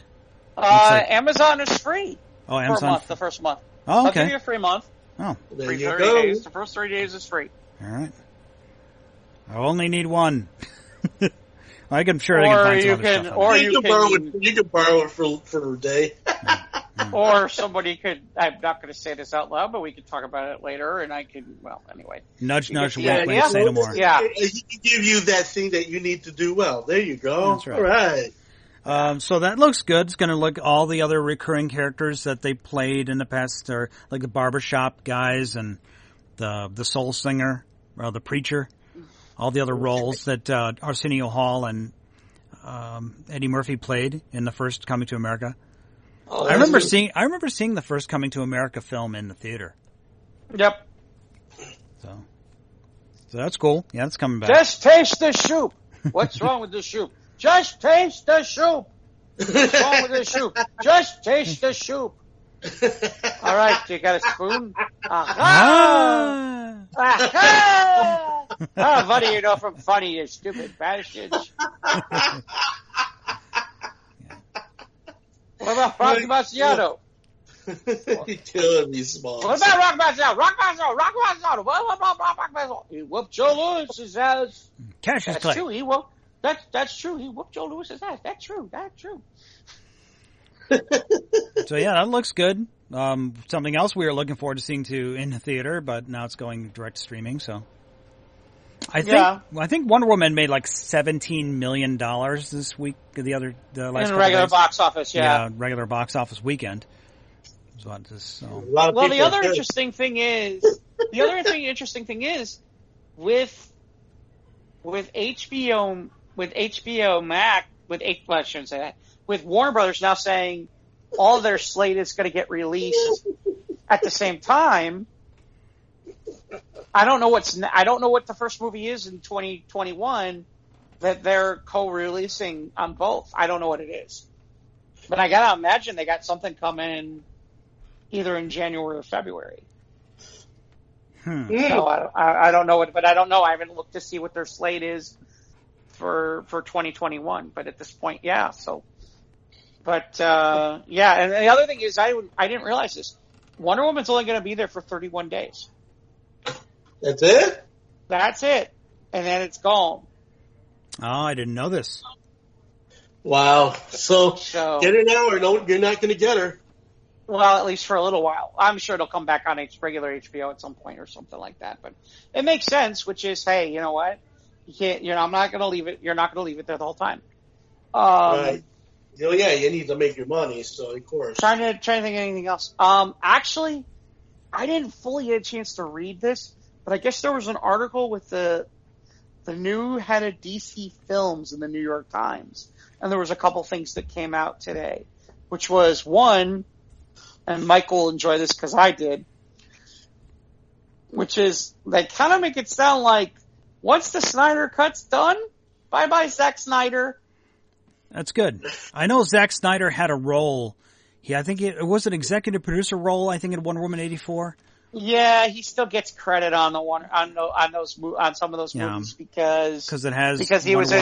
Amazon is free. Oh, Amazon for a month, the first month. Oh, okay. I'll give you a free month. Oh, there free you 30 go. days. The first 3 days is free. All right. I only need one. I'm sure I can find some other stuff. Or you can borrow it for a day. Or somebody could. I'm not going to say this out loud, but we could talk about it later. And I could. Well, anyway. Nudge, wink, wink. Say no more. Yeah. He can give you that thing that you need to do well. There you go. That's right. All right. So that looks good. It's going to look all the other recurring characters that they played in the past, are like the barbershop guys and the soul singer The Preacher, all the other roles that Arsenio Hall and Eddie Murphy played in the first Coming to America. Oh, I remember seeing the first Coming to America film in the theater. Yep. So that's cool. Yeah, it's coming back. Just taste the soup. What's wrong with the soup? Just taste the soup. What's wrong with the soup? Just taste the soup. All right, you got a spoon? Aha! Aha! Oh, what do you know from funny, you stupid bastard? What about Rock Macchiato? You're killing me, Smalls. What about Rock Macchiato? Rock Macchiato. What about Rock Macchiato? He whooped Joe Lewis's ass. Cassius That's Clay. true. That's true. He whooped Joe Lewis's ass. That's true. So yeah, that looks good. Something else we were looking forward to seeing in the theater, but now it's going direct streaming. So I think Wonder Woman made like $17 million this week. The last in regular box office, regular box office weekend. So. Well, the other interesting thing is with HBO Max, I shouldn't say that, with Warner Brothers now saying all of their slate is going to get released at the same time. I don't know what the first movie is in 2021 that they're co-releasing on both. I don't know what it is, but I gotta imagine they got something coming either in January or February. So I don't know what, but I don't know. I haven't looked to see what their slate is for 2021. But at this point, yeah. So, but yeah. And the other thing is, I didn't realize this. Wonder Woman's only going to be there for 31 days. That's it? That's it. And then it's gone. Oh, I didn't know this. Wow. So get her now, or no, you're not going to get her. Well, at least for a little while. I'm sure it'll come back on regular HBO at some point or something like that. But it makes sense, which is, hey, you know what? I'm not going to leave it. You're not going to leave it there the whole time. Right. You need to make your money, so of course. Trying to think of anything else. Actually, I didn't fully get a chance to read this, but I guess there was an article with the new head of DC Films in the New York Times, and there was a couple things that came out today, which was one, and Mike will enjoy this because I did, which is they kind of make it sound like once the Snyder Cut's done, bye-bye Zack Snyder. That's good. I know Zack Snyder had a role. I think it was an executive producer role. I think in Wonder Woman 84. Yeah, he still gets credit on some of those movies because he was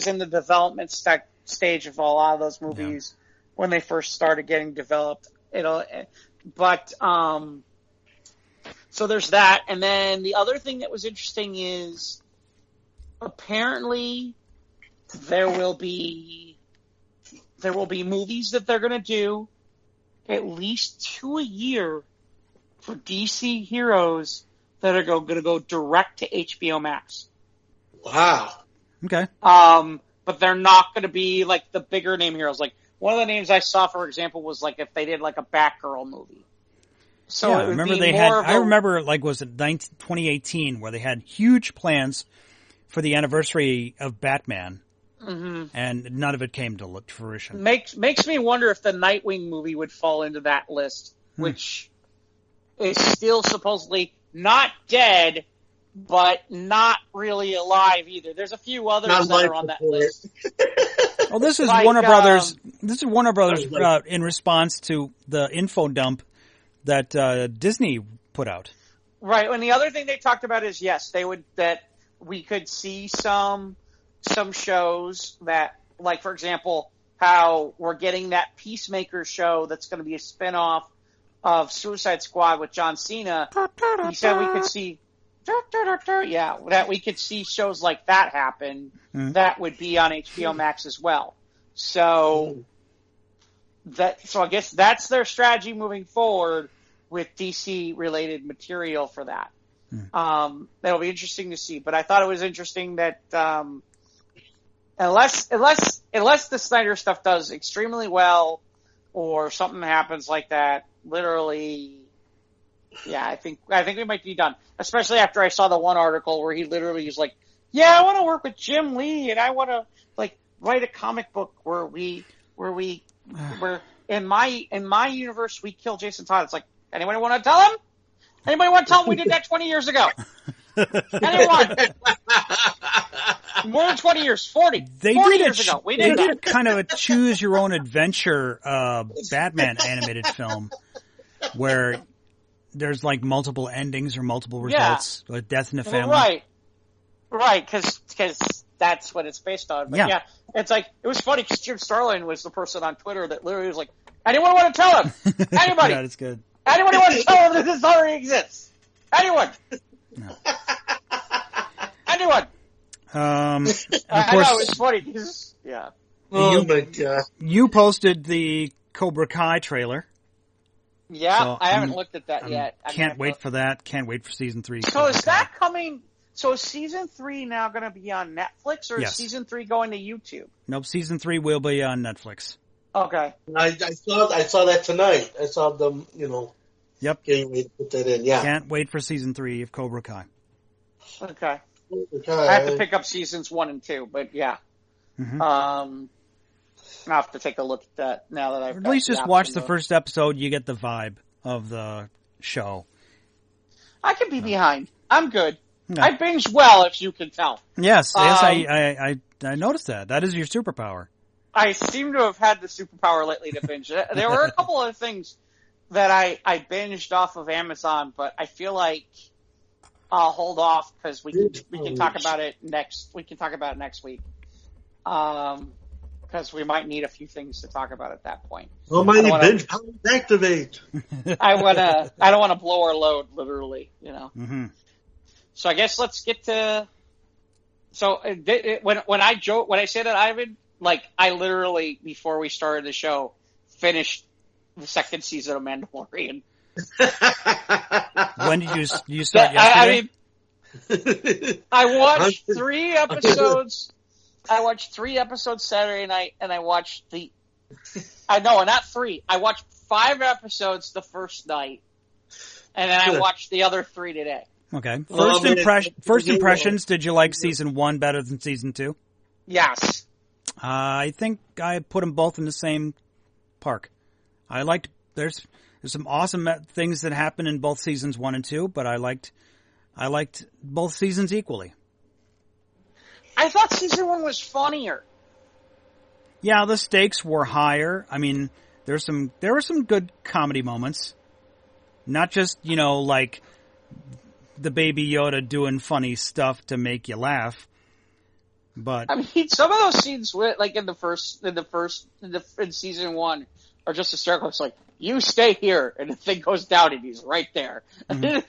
in the development stage of a lot of those movies when they first started getting developed. So there's that, and then the other thing that was interesting is apparently there will be movies that they're going to do at least 2 a year for DC heroes that are going to go direct to HBO Max. Wow. Okay. But they're not going to be like the bigger name heroes. Like one of the names I saw, for example, was like if they did like a Batgirl movie. So I remember was it 2018 where they had huge plans for the anniversary of Batman. Mm-hmm. And none of it came to fruition. Makes me wonder if the Nightwing movie would fall into that list, which is still supposedly not dead, but not really alive either. There's a few others that are on that list. Well, this is Warner Brothers. This is Warner Brothers in response to the info dump that Disney put out. Right, and the other thing they talked about is that we could see some shows that, like, for example, how we're getting that Peacemaker show that's going to be a spinoff of Suicide Squad with John Cena. He said we could see, that we could see shows like that happen. That would be on HBO Max as well. So I guess that's their strategy moving forward with DC related material for that. That'll be interesting to see. But I thought it was interesting that, unless the Snyder stuff does extremely well or something happens like that, literally Yeah, I think we might be done. Especially after I saw the one article where he literally was like, "Yeah, I want to work with Jim Lee, and I want to write a comic book where in my universe we kill Jason Todd." It's like, anybody want to tell him? Anybody want to tell him we did that 20 years ago? Anyone? More than 20 years, 40. 40 years ago. We did that. Kind of a choose your own adventure Batman animated film where there's like multiple endings or multiple results, like Death in the Family. Right, because that's what it's based on. But yeah, it's like, it was funny because Jim Starlin was the person on Twitter that literally was like, anyone want to tell him? Anybody? Yeah, that's good. Anybody want to tell him that this already exists? Anyone? No. Anyone? Of course, I know, it's funny. Yeah. Oh my God. You posted the Cobra Kai trailer. Yeah, so I haven't looked at that yet. Can't wait for that. Can't wait for season 3. So is that coming? So is season 3 now going to be on Netflix, or is season 3 going to YouTube? Nope, season 3 will be on Netflix. Okay. I saw that tonight. I saw them, Yep. getting ready to put that in. Yeah. Can't wait for season 3 of Cobra Kai. Okay. I have to pick up seasons 1 and 2, but yeah. Mm-hmm. I'll have to take a look at that now that I've At least just watch the first episode. You get the vibe of the show. I can be behind. I'm good. Okay. I binge well, if you can tell. Yes, I noticed that. That is your superpower. I seem to have had the superpower lately to binge. There were a couple of things that I binged off of Amazon, but I feel like I'll hold off because we can talk about it next. We can talk about it next week. Because we might need a few things to talk about at that point. Almighty binge powers activate. I don't want to blow our load, literally. Mm-hmm. So I guess let's get to. So when I say that, Ivan, I literally, before we started the show, finished the second season of Mandalorian. When did you start yesterday? I watched 3 episodes. I watched 3 episodes Saturday night, and I watched not 3. I watched 5 episodes the first night, and then I watched the other 3 today. Okay. First impressions, did you like season 1 better than season 2? Yes. I think I put them both in the same park. There's some awesome things that happen in both seasons 1 and 2, but I liked both seasons equally. I thought season 1 was funnier. Yeah, the stakes were higher. I mean, there were some good comedy moments. Not just, like the Baby Yoda doing funny stuff to make you laugh. But I mean, some of those scenes, in season 1, are just hysterical. It's like, you stay here, and the thing goes down, and he's right there. Mm-hmm.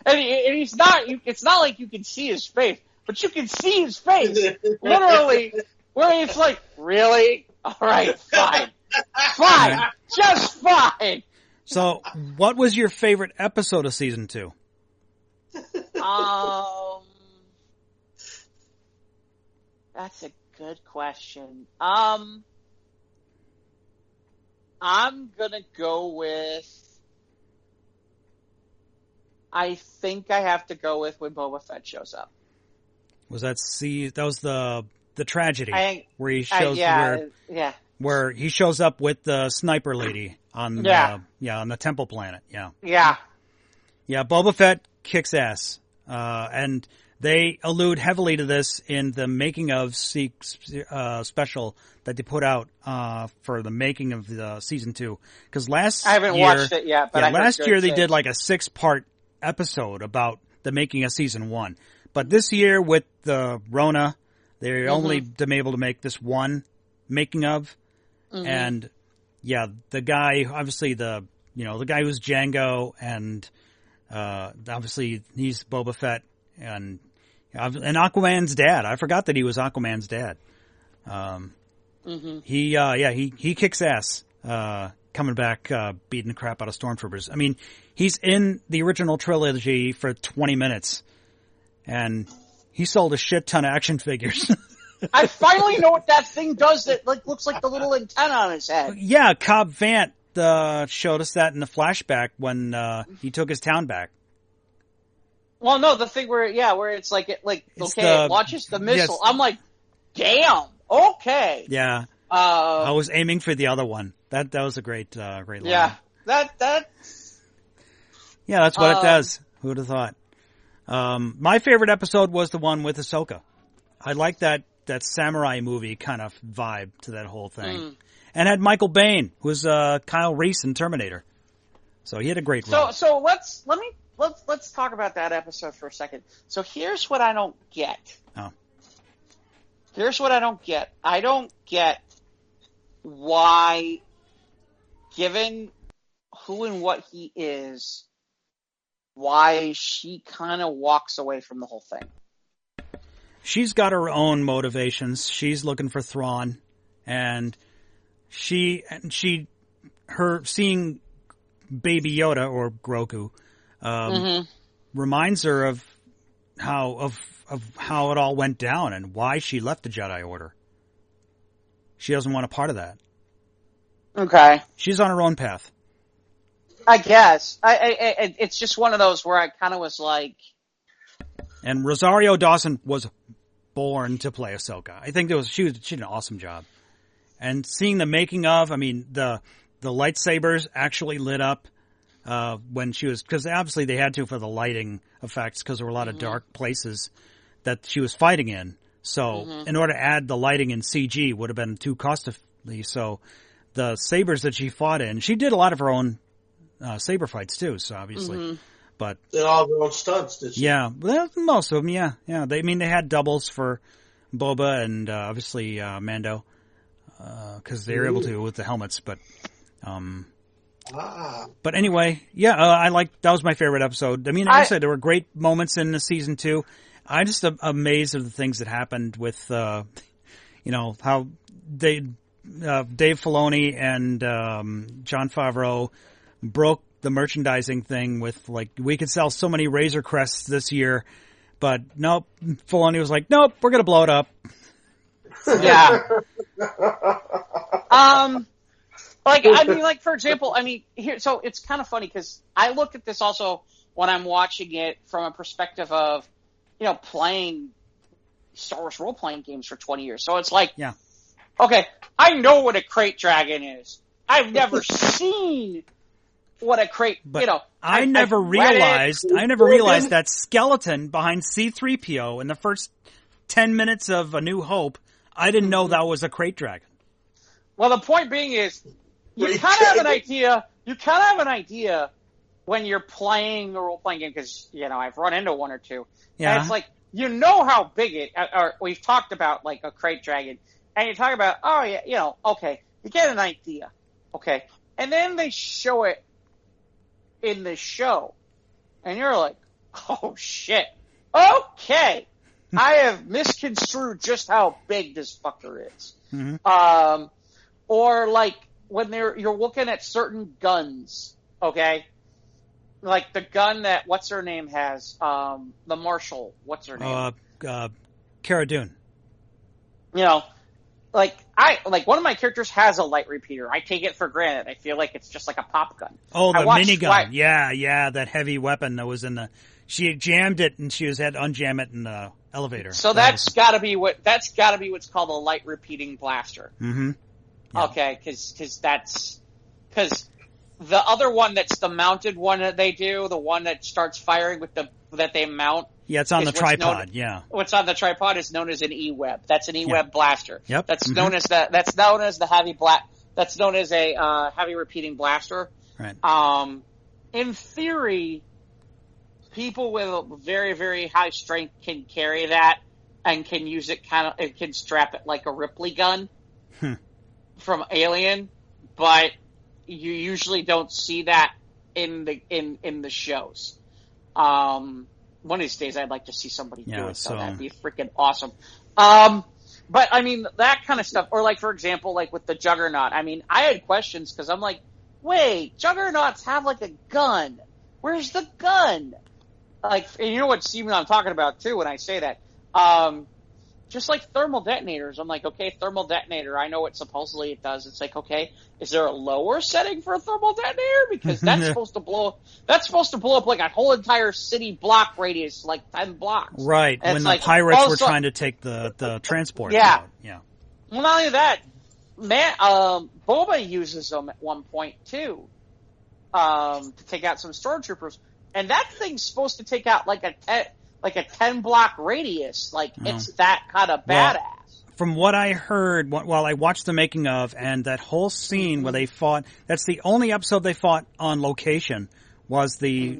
and he's not. It's not like you can see his face, but you can see his face, literally, where he's like, really? All right, fine, just fine. So, what was your favorite episode of season 2? That's a good question. I'm gonna go with. I think I have to go with when Boba Fett shows up. Was that that was the tragedy where he shows where he shows up with the sniper lady on the Temple Planet. Yeah. Boba Fett kicks ass, and they allude heavily to this in the making of special that they put out for the making of the season 2. Because I haven't watched it yet, but last year they did like a 6-part episode about the making of season 1. But this year with the Rona, they're only been able to make this one making of, and the guy, obviously the guy who's Django, and obviously he's Boba Fett, and Aquaman's dad. I forgot that he was Aquaman's dad. He kicks ass, coming back, beating the crap out of stormtroopers. I mean, he's in the original trilogy for 20 minutes, and he sold a shit ton of action figures. I finally know what that thing does that looks like the little antenna on his head. Yeah, Cobb Vanth showed us that in the flashback when he took his town back. Well, no, the thing where it's like it launches the missile. Yes. I'm like, damn, okay. Yeah. I was aiming for the other one. That was a great line. Yeah. That's what it does. Who would have thought? My favorite episode was the one with Ahsoka. I like that samurai movie kind of vibe to that whole thing. And had Michael Biehn, who's Kyle Reese in Terminator. So he had a great role. So let's talk about that episode for a second. So here's what I don't get. Oh. Here's what I don't get. I don't get why, given who and what he is, why she kind of walks away from the whole thing. She's got her own motivations. She's looking for Thrawn, and her seeing Baby Yoda or Grogu reminds her of how it all went down and why she left the Jedi Order. She doesn't want a part of that. Okay, she's on her own path. I guess. It's just one of those where I kind of was like. And Rosario Dawson was born to play Ahsoka. I think she did an awesome job. And seeing the making of, I mean, the lightsabers actually lit up when she was, because obviously they had to for the lighting effects because there were a lot of dark places that she was fighting in. So in order to add the lighting in CG would have been too costly. So the sabers that she fought in, she did a lot of her own saber fights too. So obviously, but they're all their own stunts. Did she? Yeah, well, most of them. Yeah. They had doubles for Boba and obviously Mando because they were able to with the helmets. But but anyway, that was my favorite episode. I mean, like I said, there were great moments in the season 2. I'm just amazed at the things that happened with how Dave Filoni and Jon Favreau broke the merchandising thing with, like, we could sell so many Razor Crests this year, but nope, Filoni was like, nope, we're going to blow it up. Yeah. For example, here, so it's kind of funny because I look at this also when I'm watching it from a perspective of, playing Star Wars role-playing games for 20 years. So it's like, okay, I know what a crate dragon is. I've never seen what a crate, I never realized that skeleton behind C-3PO in the first 10 minutes of A New Hope. I didn't know that was a crate dragon. Well, the point being is, you kind of have an idea. You kind of have an idea when you're playing a role-playing game because, I've run into one or two. Yeah. And it's like, how big or we've talked about, like, a crate dragon. And you talk about, okay, you get an idea. Okay. And then they show it in the show. And you're like, oh, shit. Okay. I have misconstrued just how big this fucker is. Mm-hmm. Or, like, when you're looking at certain guns, okay? Like the gun that what's her name has, the Marshal. What's her name? Cara Dune. Like one of my characters has a light repeater. I take it for granted. I feel like it's just like a pop gun. Oh, the minigun. Yeah, that heavy weapon that was in the. She jammed it and she had to unjam it in the elevator. So that's got to be what's called a light repeating blaster. Mm-hmm. Yeah. Okay, because the other one that's the mounted one that they do, the one that starts firing that they mount. Yeah, it's on the tripod. What's on the tripod is known as an E-Web. That's an E-Web blaster. Yep. That's known as That's known as the heavy That's known as a heavy repeating blaster. Right. In theory, people with very, very high strength can carry that and can use it it can strap it like a Ripley gun from Alien, but you usually don't see that in the shows. One of these days I'd like to see somebody do it, so that'd be freaking awesome. But that kind of stuff, or like, for example, like with the Juggernaut, I had questions because I'm like, wait, Juggernauts have like a gun. Where's the gun? Like, and you know what, Steven, I'm talking about too when I say that. just like thermal detonators. I'm like, okay, thermal detonator. I know what supposedly it does. It's like, okay, is there a lower setting for a thermal detonator? Because that's supposed to blow. That's supposed to blow up like a whole entire city block radius, like 10 blocks. Right. And when the like, pirates were also, trying to take the transport. Yeah. Out. Yeah. Well, not only that, Boba uses them at one point too, to take out some stormtroopers, and that thing's supposed to take out like a 10 block radius. Like it's that kind of badass. From what I heard while I watched the making of, and that whole scene where they fought, that's the only episode they fought on location, was the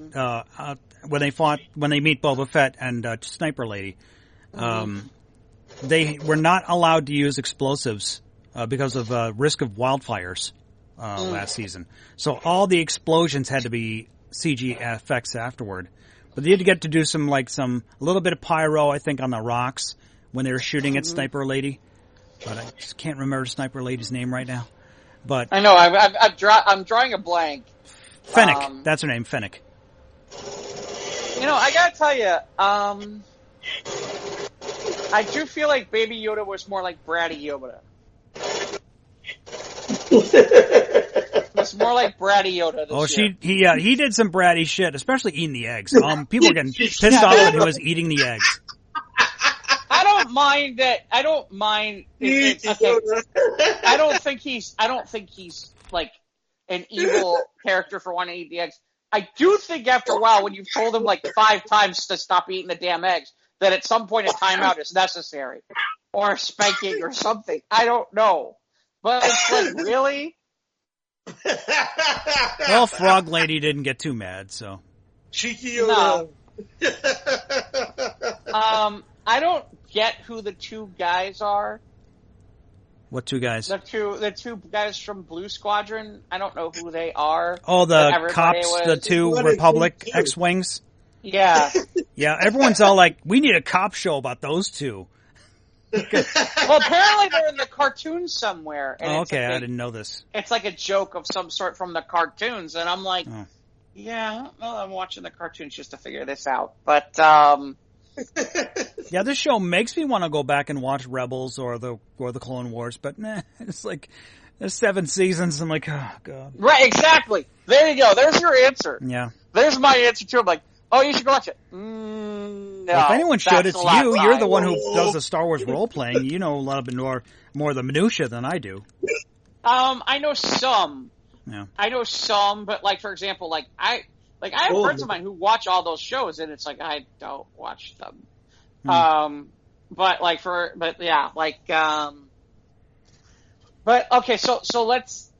when they meet Boba Fett and Sniper Lady. They were not allowed to use explosives because of risk of wildfires last season. So all the explosions had to be CG effects afterward. But they had to get to do a little bit of pyro, I think, on the rocks when they were shooting at Sniper Lady. But I just can't remember Sniper Lady's name right now. But I know I'm drawing a blank. Fennec, that's her name, Fennec. I gotta tell you, I do feel like Baby Yoda was more like Bratty Yoda. It's more like Bratty Yoda this year. He did some bratty shit, especially eating the eggs. People were getting pissed off when he was eating the eggs. I don't mind that. I don't mind. Okay. I don't think he's like an evil character for wanting to eat the eggs. I do think after a while, when you've told him like 5 times to stop eating the damn eggs, that at some point a timeout is necessary, or spanking or something. I don't know, but it's like, really. Well, Frog Lady didn't get too mad, so. Cheeky Yoda. No. I don't get who the 2 guys are. What 2 guys? The two guys from Blue Squadron. I don't know who they are. Oh, the cops, the 2 Republic X-Wings? Yeah. Yeah, everyone's all like, we need a cop show about those 2. Well, apparently they're in the cartoons somewhere. And okay, I didn't know this. It's like a joke of some sort from the cartoons, and I'm like, yeah, well, I'm watching the cartoons just to figure this out. But, yeah, this show makes me want to go back and watch Rebels or the Clone Wars, but it's like, there's 7 seasons, I'm like, oh, God. Right, exactly. There you go. There's your answer. Yeah. There's my answer to it. I'm like, oh, you should watch it. No, if anyone should, it's you. You're the one who Whoa. does the Star Wars role-playing. You know a lot bit more of the minutia than I do. I know some. Yeah. I know some, but like, for example, I have friends of mine who watch all those shows, and it's like, I don't watch them. But okay, so let's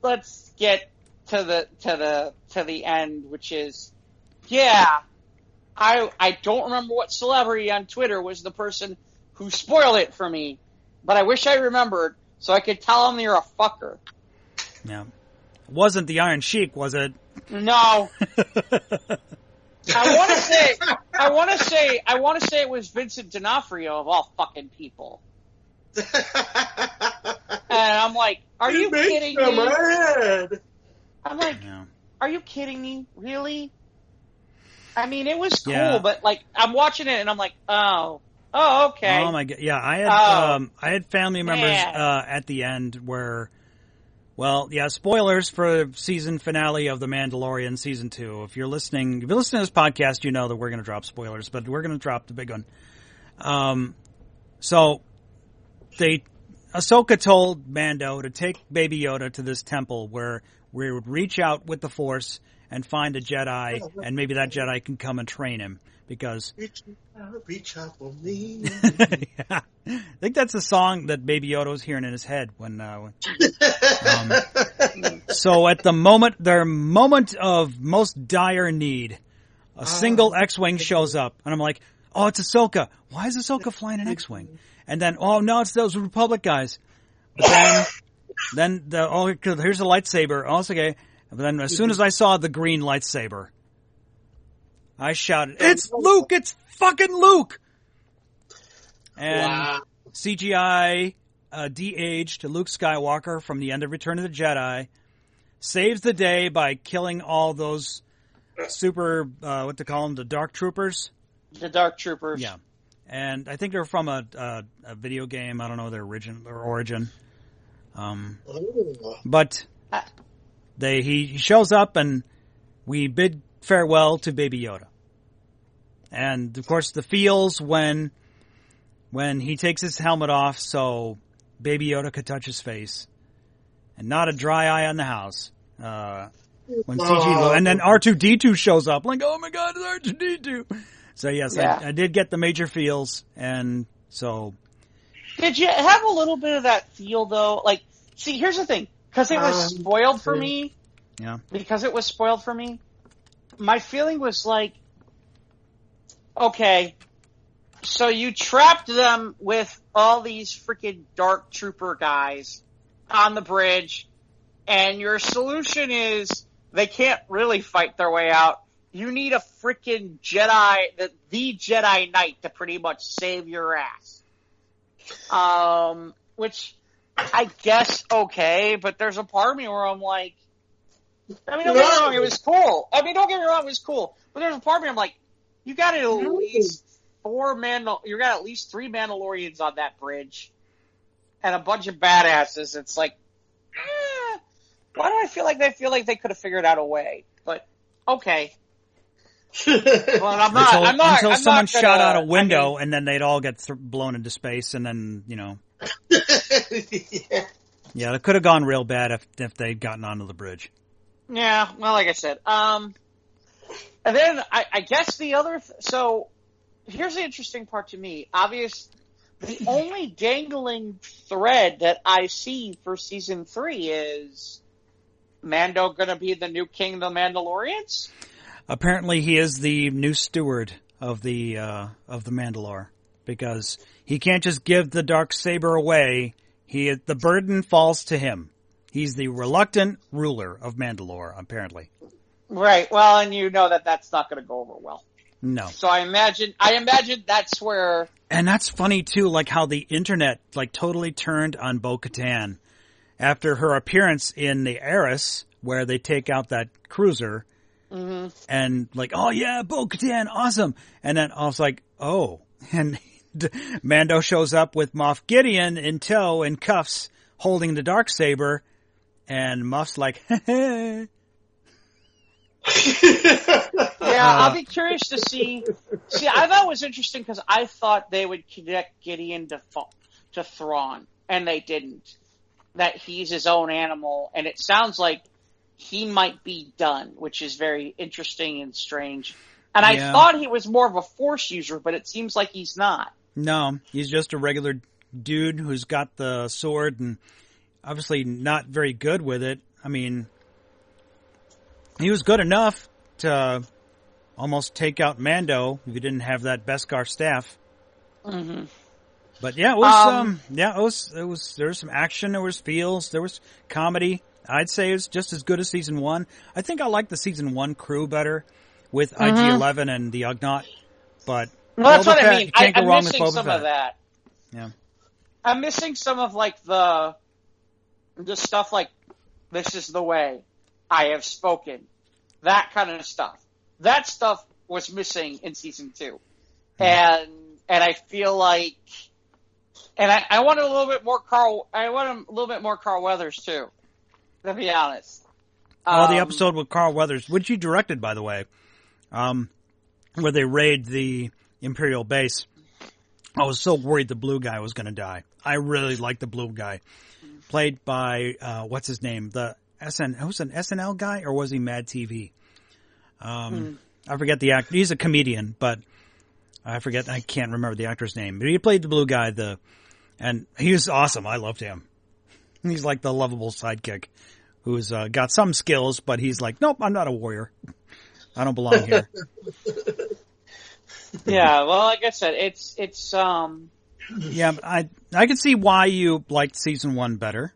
get to the end, which is, I don't remember what celebrity on Twitter was the person who spoiled it for me, but I wish I remembered so I could tell him you're a fucker. Yeah. It wasn't the Iron Sheik, was it? No. I want to say it was Vincent D'Onofrio of all fucking people. And I'm like, are you kidding me? I'm like, are you kidding me? Really? I mean, it was cool, but like, I'm watching it and I'm like, oh, okay. Oh my God. Yeah, I had family members, at the end where, well, yeah, spoilers for season finale of The Mandalorian season 2. If you're listening to this podcast, you know that we're going to drop spoilers, but we're going to drop the big one. So Ahsoka told Mando to take Baby Yoda to this temple where we would reach out with the Force and find a Jedi, and maybe that Jedi can come and train him, because... Reach out for me. Yeah. I think that's a song that Baby Yoda was hearing in his head when so at their moment of most dire need, a single X-Wing shows up, and I'm like, oh, it's Ahsoka. Why is Ahsoka flying an X-Wing? And then, oh no, it's those Republic guys. But then here's a lightsaber. Oh, it's okay. But then as soon as I saw the green lightsaber, I shouted, it's Luke! It's fucking Luke! And CGI de-aged Luke Skywalker from the end of Return of the Jedi, saves the day by killing all those super, what they call them, the Dark Troopers? The Dark Troopers. Yeah. and I think they're from a video game. I don't know their origin. But he shows up, and we bid farewell to Baby Yoda. And of course, the feels when he takes his helmet off, so Baby Yoda could touch his face, and not a dry eye on the house. When CG and then R2-D2 shows up, like, oh my God, it's R2-D2. So yes, yeah. I did get the major feels, and so. Did you have a little bit of that feel though? Like, see, here's the thing, because it was spoiled for me. Yeah. Because it was spoiled for me, my feeling was like, okay, so you trapped them with all these freaking Dark Trooper guys on the bridge, and your solution is they can't really fight their way out. You need a freaking Jedi, the Jedi Knight to pretty much save your ass. Which I guess okay, but there's a part of me where I'm like, I mean, don't get me wrong, it was cool. But there's a part of me I'm like, you got at least you got at least 3 Mandalorians on that bridge, and a bunch of badasses. It's like, why do I feel like they could have figured out a way? But okay. Well, I'm not until someone gonna, shot out a window, and then they'd all get blown into space, and then yeah, it could have gone real bad if they'd gotten onto the bridge. Yeah, well, like I said, and then I guess the other. So here's the interesting part to me. The only dangling thread that I see for season 3 is Mando going to be the new king of the Mandalorians. Apparently, he is the new steward of the Mandalore, because he can't just give the Darksaber away. The burden falls to him. He's the reluctant ruler of Mandalore, apparently. Right. Well, and you know that's not going to go over well. No. So I imagine that's where. And that's funny too, like how the internet totally turned on Bo-Katan after her appearance in the Heiress, where they take out that cruiser. Mm-hmm. And oh yeah, Bo-Katan, awesome. And then I was like, oh, and Mando shows up with Moff Gideon in tow in cuffs, holding the Darksaber, and Moff's like, yeah, I'll be curious to see. See, I thought it was interesting because I thought they would connect Gideon to Thrawn, and they didn't. That he's his own animal, and it sounds like he might be done, which is very interesting and strange. And I thought he was more of a Force user, but it seems like he's not. No, he's just a regular dude who's got the sword and obviously not very good with it. I mean, he was good enough to almost take out Mando if he didn't have that Beskar staff. Mm-hmm. But yeah, it was, it was, there was some action, there was feels, there was comedy. I'd say it was just as good as season 1. I think I like the season 1 crew better with IG-11 and the Ugnaught, but that's what I mean. I'm missing some of that. Yeah, I'm missing some of the stuff like "This is the way I have spoken," that kind of stuff. That stuff was missing in season 2, and I feel like, and I want a little bit more Carl. I want a little bit more Carl Weathers too. To be honest. The episode with Carl Weathers, which he directed, by the way, where they raid the Imperial base. I was so worried the blue guy was going to die. I really liked the blue guy. Played by, what's his name? Who's an SNL guy, or was he Mad TV? I forget the actor. He's a comedian, but I can't remember the actor's name. But he played the blue guy, and he was awesome. I loved him. He's like the lovable sidekick who's got some skills, but he's like, nope, I'm not a warrior. I don't belong here. Yeah, well, like I said, it's Yeah, but I can see why you liked season 1 better.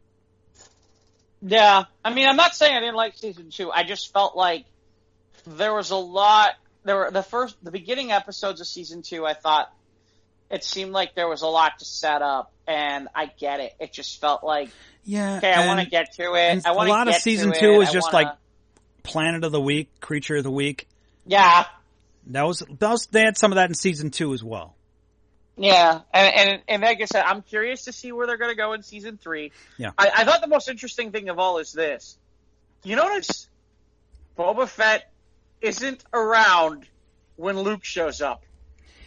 Yeah, I mean, I'm not saying I didn't like season 2. I just felt like there was a lot. The beginning episodes of season 2. I thought it seemed like there was a lot to set up, and I get it. It just felt like, okay, I want to get to it. A lot of season 2 was just like Planet of the Week, Creature of the Week. Yeah. They had some of that in season 2 as well. Yeah, and like I said, I'm curious to see where they're going to go in season 3. Yeah. I thought the most interesting thing of all is this. You notice Boba Fett isn't around when Luke shows up.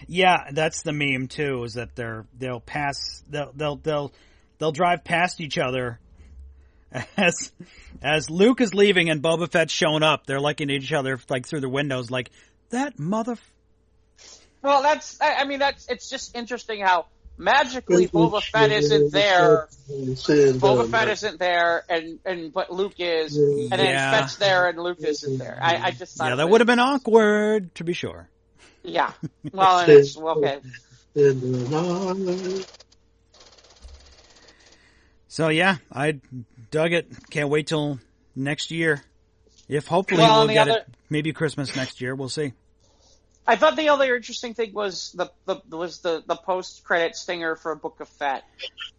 Yeah, that's the meme too. Is that they'll drive past each other as Luke is leaving and Boba Fett's showing up. They're looking at each other like through the windows, like that mother. Well, it's just interesting how magically Boba Fett isn't there. Boba Fett isn't there, but Luke is, and then Fett's there and Luke isn't there. I just thought that would have been awkward, to be sure. Yeah. Well, and it's okay. So yeah, I dug it. Can't wait till next year. If hopefully we'll get it, maybe Christmas next year. We'll see. I thought the other interesting thing was the post credit stinger for Book of Fett.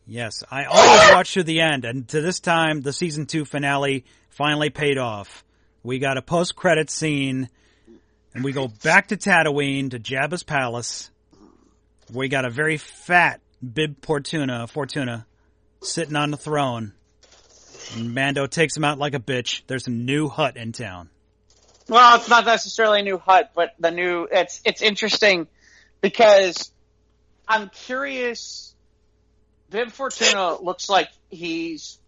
Yes, I always watch to the end, and to this time, the season 2 finale finally paid off. We got a post credit scene, and we go back to Tatooine to Jabba's palace. We got a very fat Bib Fortuna sitting on the throne, and Mando takes him out like a bitch. There's a new hut in town. Well, it's not necessarily a new hut, but it's interesting because I'm curious. Bib Fortuna looks like he's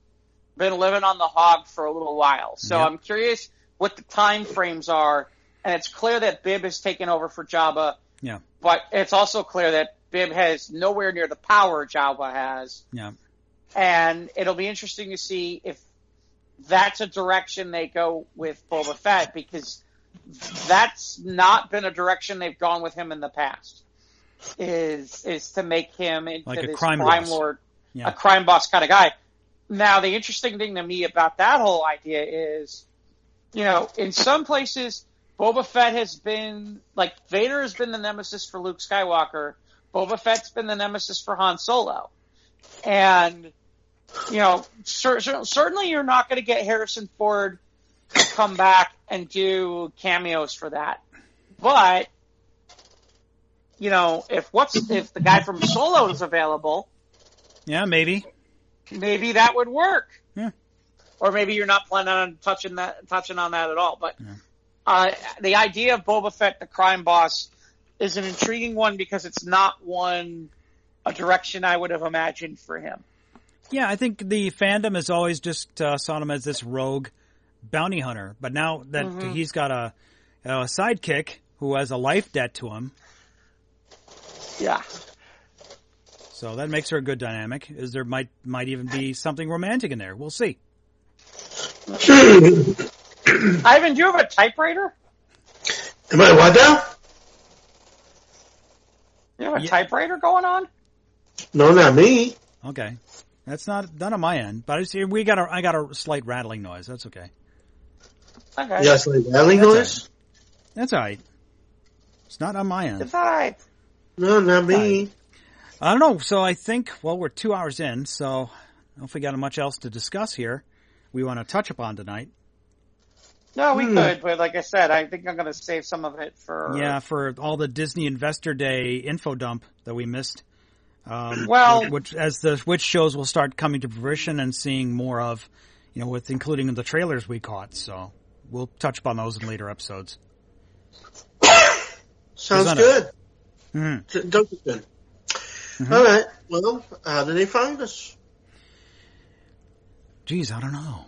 been living on the hog for a little while. So I'm curious what the time frames are. And it's clear that Bib has taken over for Jabba. Yeah. But it's also clear that Bib has nowhere near the power Jabba has. Yeah. And it'll be interesting to see if that's a direction they go with Boba Fett, because that's not been a direction they've gone with him in the past. Is to make him into like this crime lord, a crime boss kind of guy. Now, the interesting thing to me about that whole idea is, in some places, Boba Fett has been, like, Vader has been the nemesis for Luke Skywalker. Boba Fett's been the nemesis for Han Solo. And, certainly you're not going to get Harrison Ford to come back and do cameos for that. But, if the guy from Solo is available. Yeah, maybe that would work. Yeah. Or maybe you're not planning on touching on that at all. But the idea of Boba Fett, the crime boss, is an intriguing one because it's not a direction I would have imagined for him. Yeah, I think the fandom has always just saw him as this rogue bounty hunter. But now that he's got a sidekick who has a life debt to him. Yeah. So that makes her a good dynamic. There might even be something romantic in there. We'll see. Ivan, do you have a typewriter? Am I what now? You have a typewriter going on? No, not me. Okay. That's not done on my end. But I got a slight rattling noise. That's okay. Okay. Yeah, slight rattling noise? That's all right. It's not on my end. It's all right. No, not me. I don't know. So I think, we're 2 hours in, so I don't know if we got much else to discuss here we want to touch upon tonight. No, we could, but like I said, I think I'm going to save some of it for... Yeah, for all the Disney Investor Day info dump that we missed. Which shows will start coming to fruition and seeing more of, with including the trailers we caught. So we'll touch upon those in later episodes. Sounds good. Mm-hmm. Don't be good. Mm-hmm. All right. Well, how did they find us? Geez, I don't know.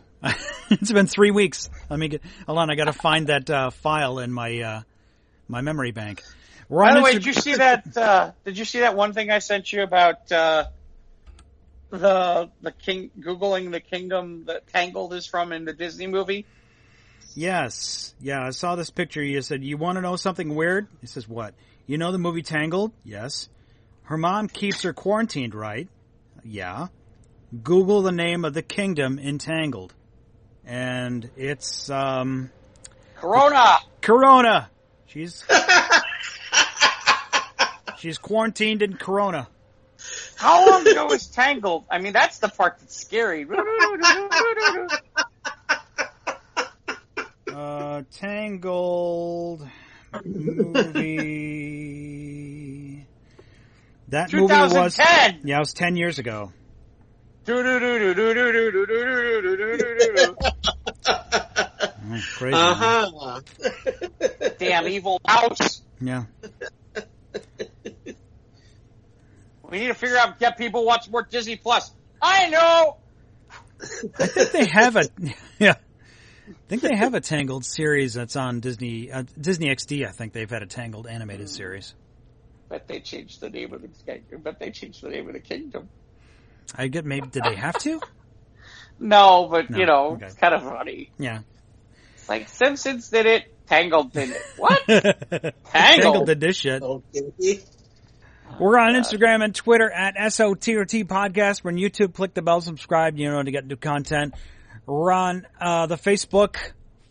It's been 3 weeks. Hold on. I got to find that file in my my memory bank. By the way, did you see that? Did you see that one thing I sent you about the king googling the kingdom that Tangled is from in the Disney movie? Yes. Yeah, I saw this picture. You said, you want to know something weird? He says, what? You know the movie Tangled? Yes. Her mom keeps her quarantined, right? Yeah. Google the name of the kingdom in Tangled. And it's, Corona! Corona! She's quarantined in Corona. How long ago was Tangled? I mean, that's the part that's scary. Tangled movie. That movie was 2010. Yeah, it was 10 years ago. Crazy. Uh-huh. Damn evil mouse. Yeah. We need to figure out get people to watch more Disney Plus. I know. I think they have a Tangled series that's on Disney XD. I think they've had a Tangled animated series. But they changed the name of the kingdom. I get maybe did they have to? No, but No, okay. It's kind of funny. Yeah. It's like Simpsons did it, Tangled did it. What? Tangled did this shit. Okay. We're on Instagram and Twitter at SOTRT Podcast. We're on YouTube. Click the bell, subscribe, to get new content. We're on the Facebook.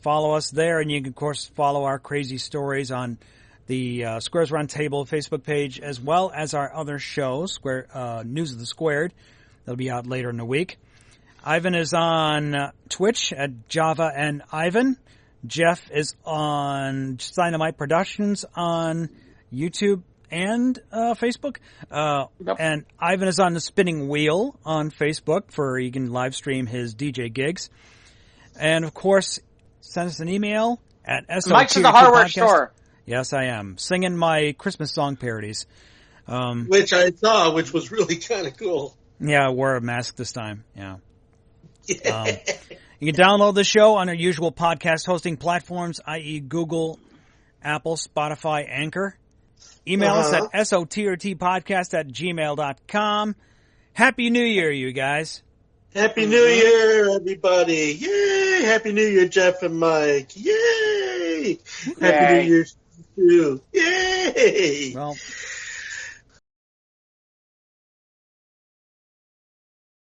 Follow us there, and you can, of course, follow our crazy stories on the Squares Roundtable Facebook page, as well as our other shows, News of the Squared. That'll be out later in the week. Ivan is on Twitch at Java and Ivan. Jeff is on Dynamite Productions on YouTube and Facebook. Yep. And Ivan is on the Spinning Wheel on Facebook you can live stream his DJ gigs. And of course, send us an email at SOTRT Mike's in the hardware store. Yes, I am. Singing my Christmas song parodies. Which I saw, which was really kind of cool. Yeah, I wore a mask this time. Yeah. You can download the show on our usual podcast hosting platforms, i.e. Google, Apple, Spotify, Anchor. Email us at sotrtpodcast@gmail.com. Happy New Year, you guys. Happy New Year, everybody. Yay! Happy New Year, Jeff and Mike. Yay! Happy New Year to you. Yay! Well,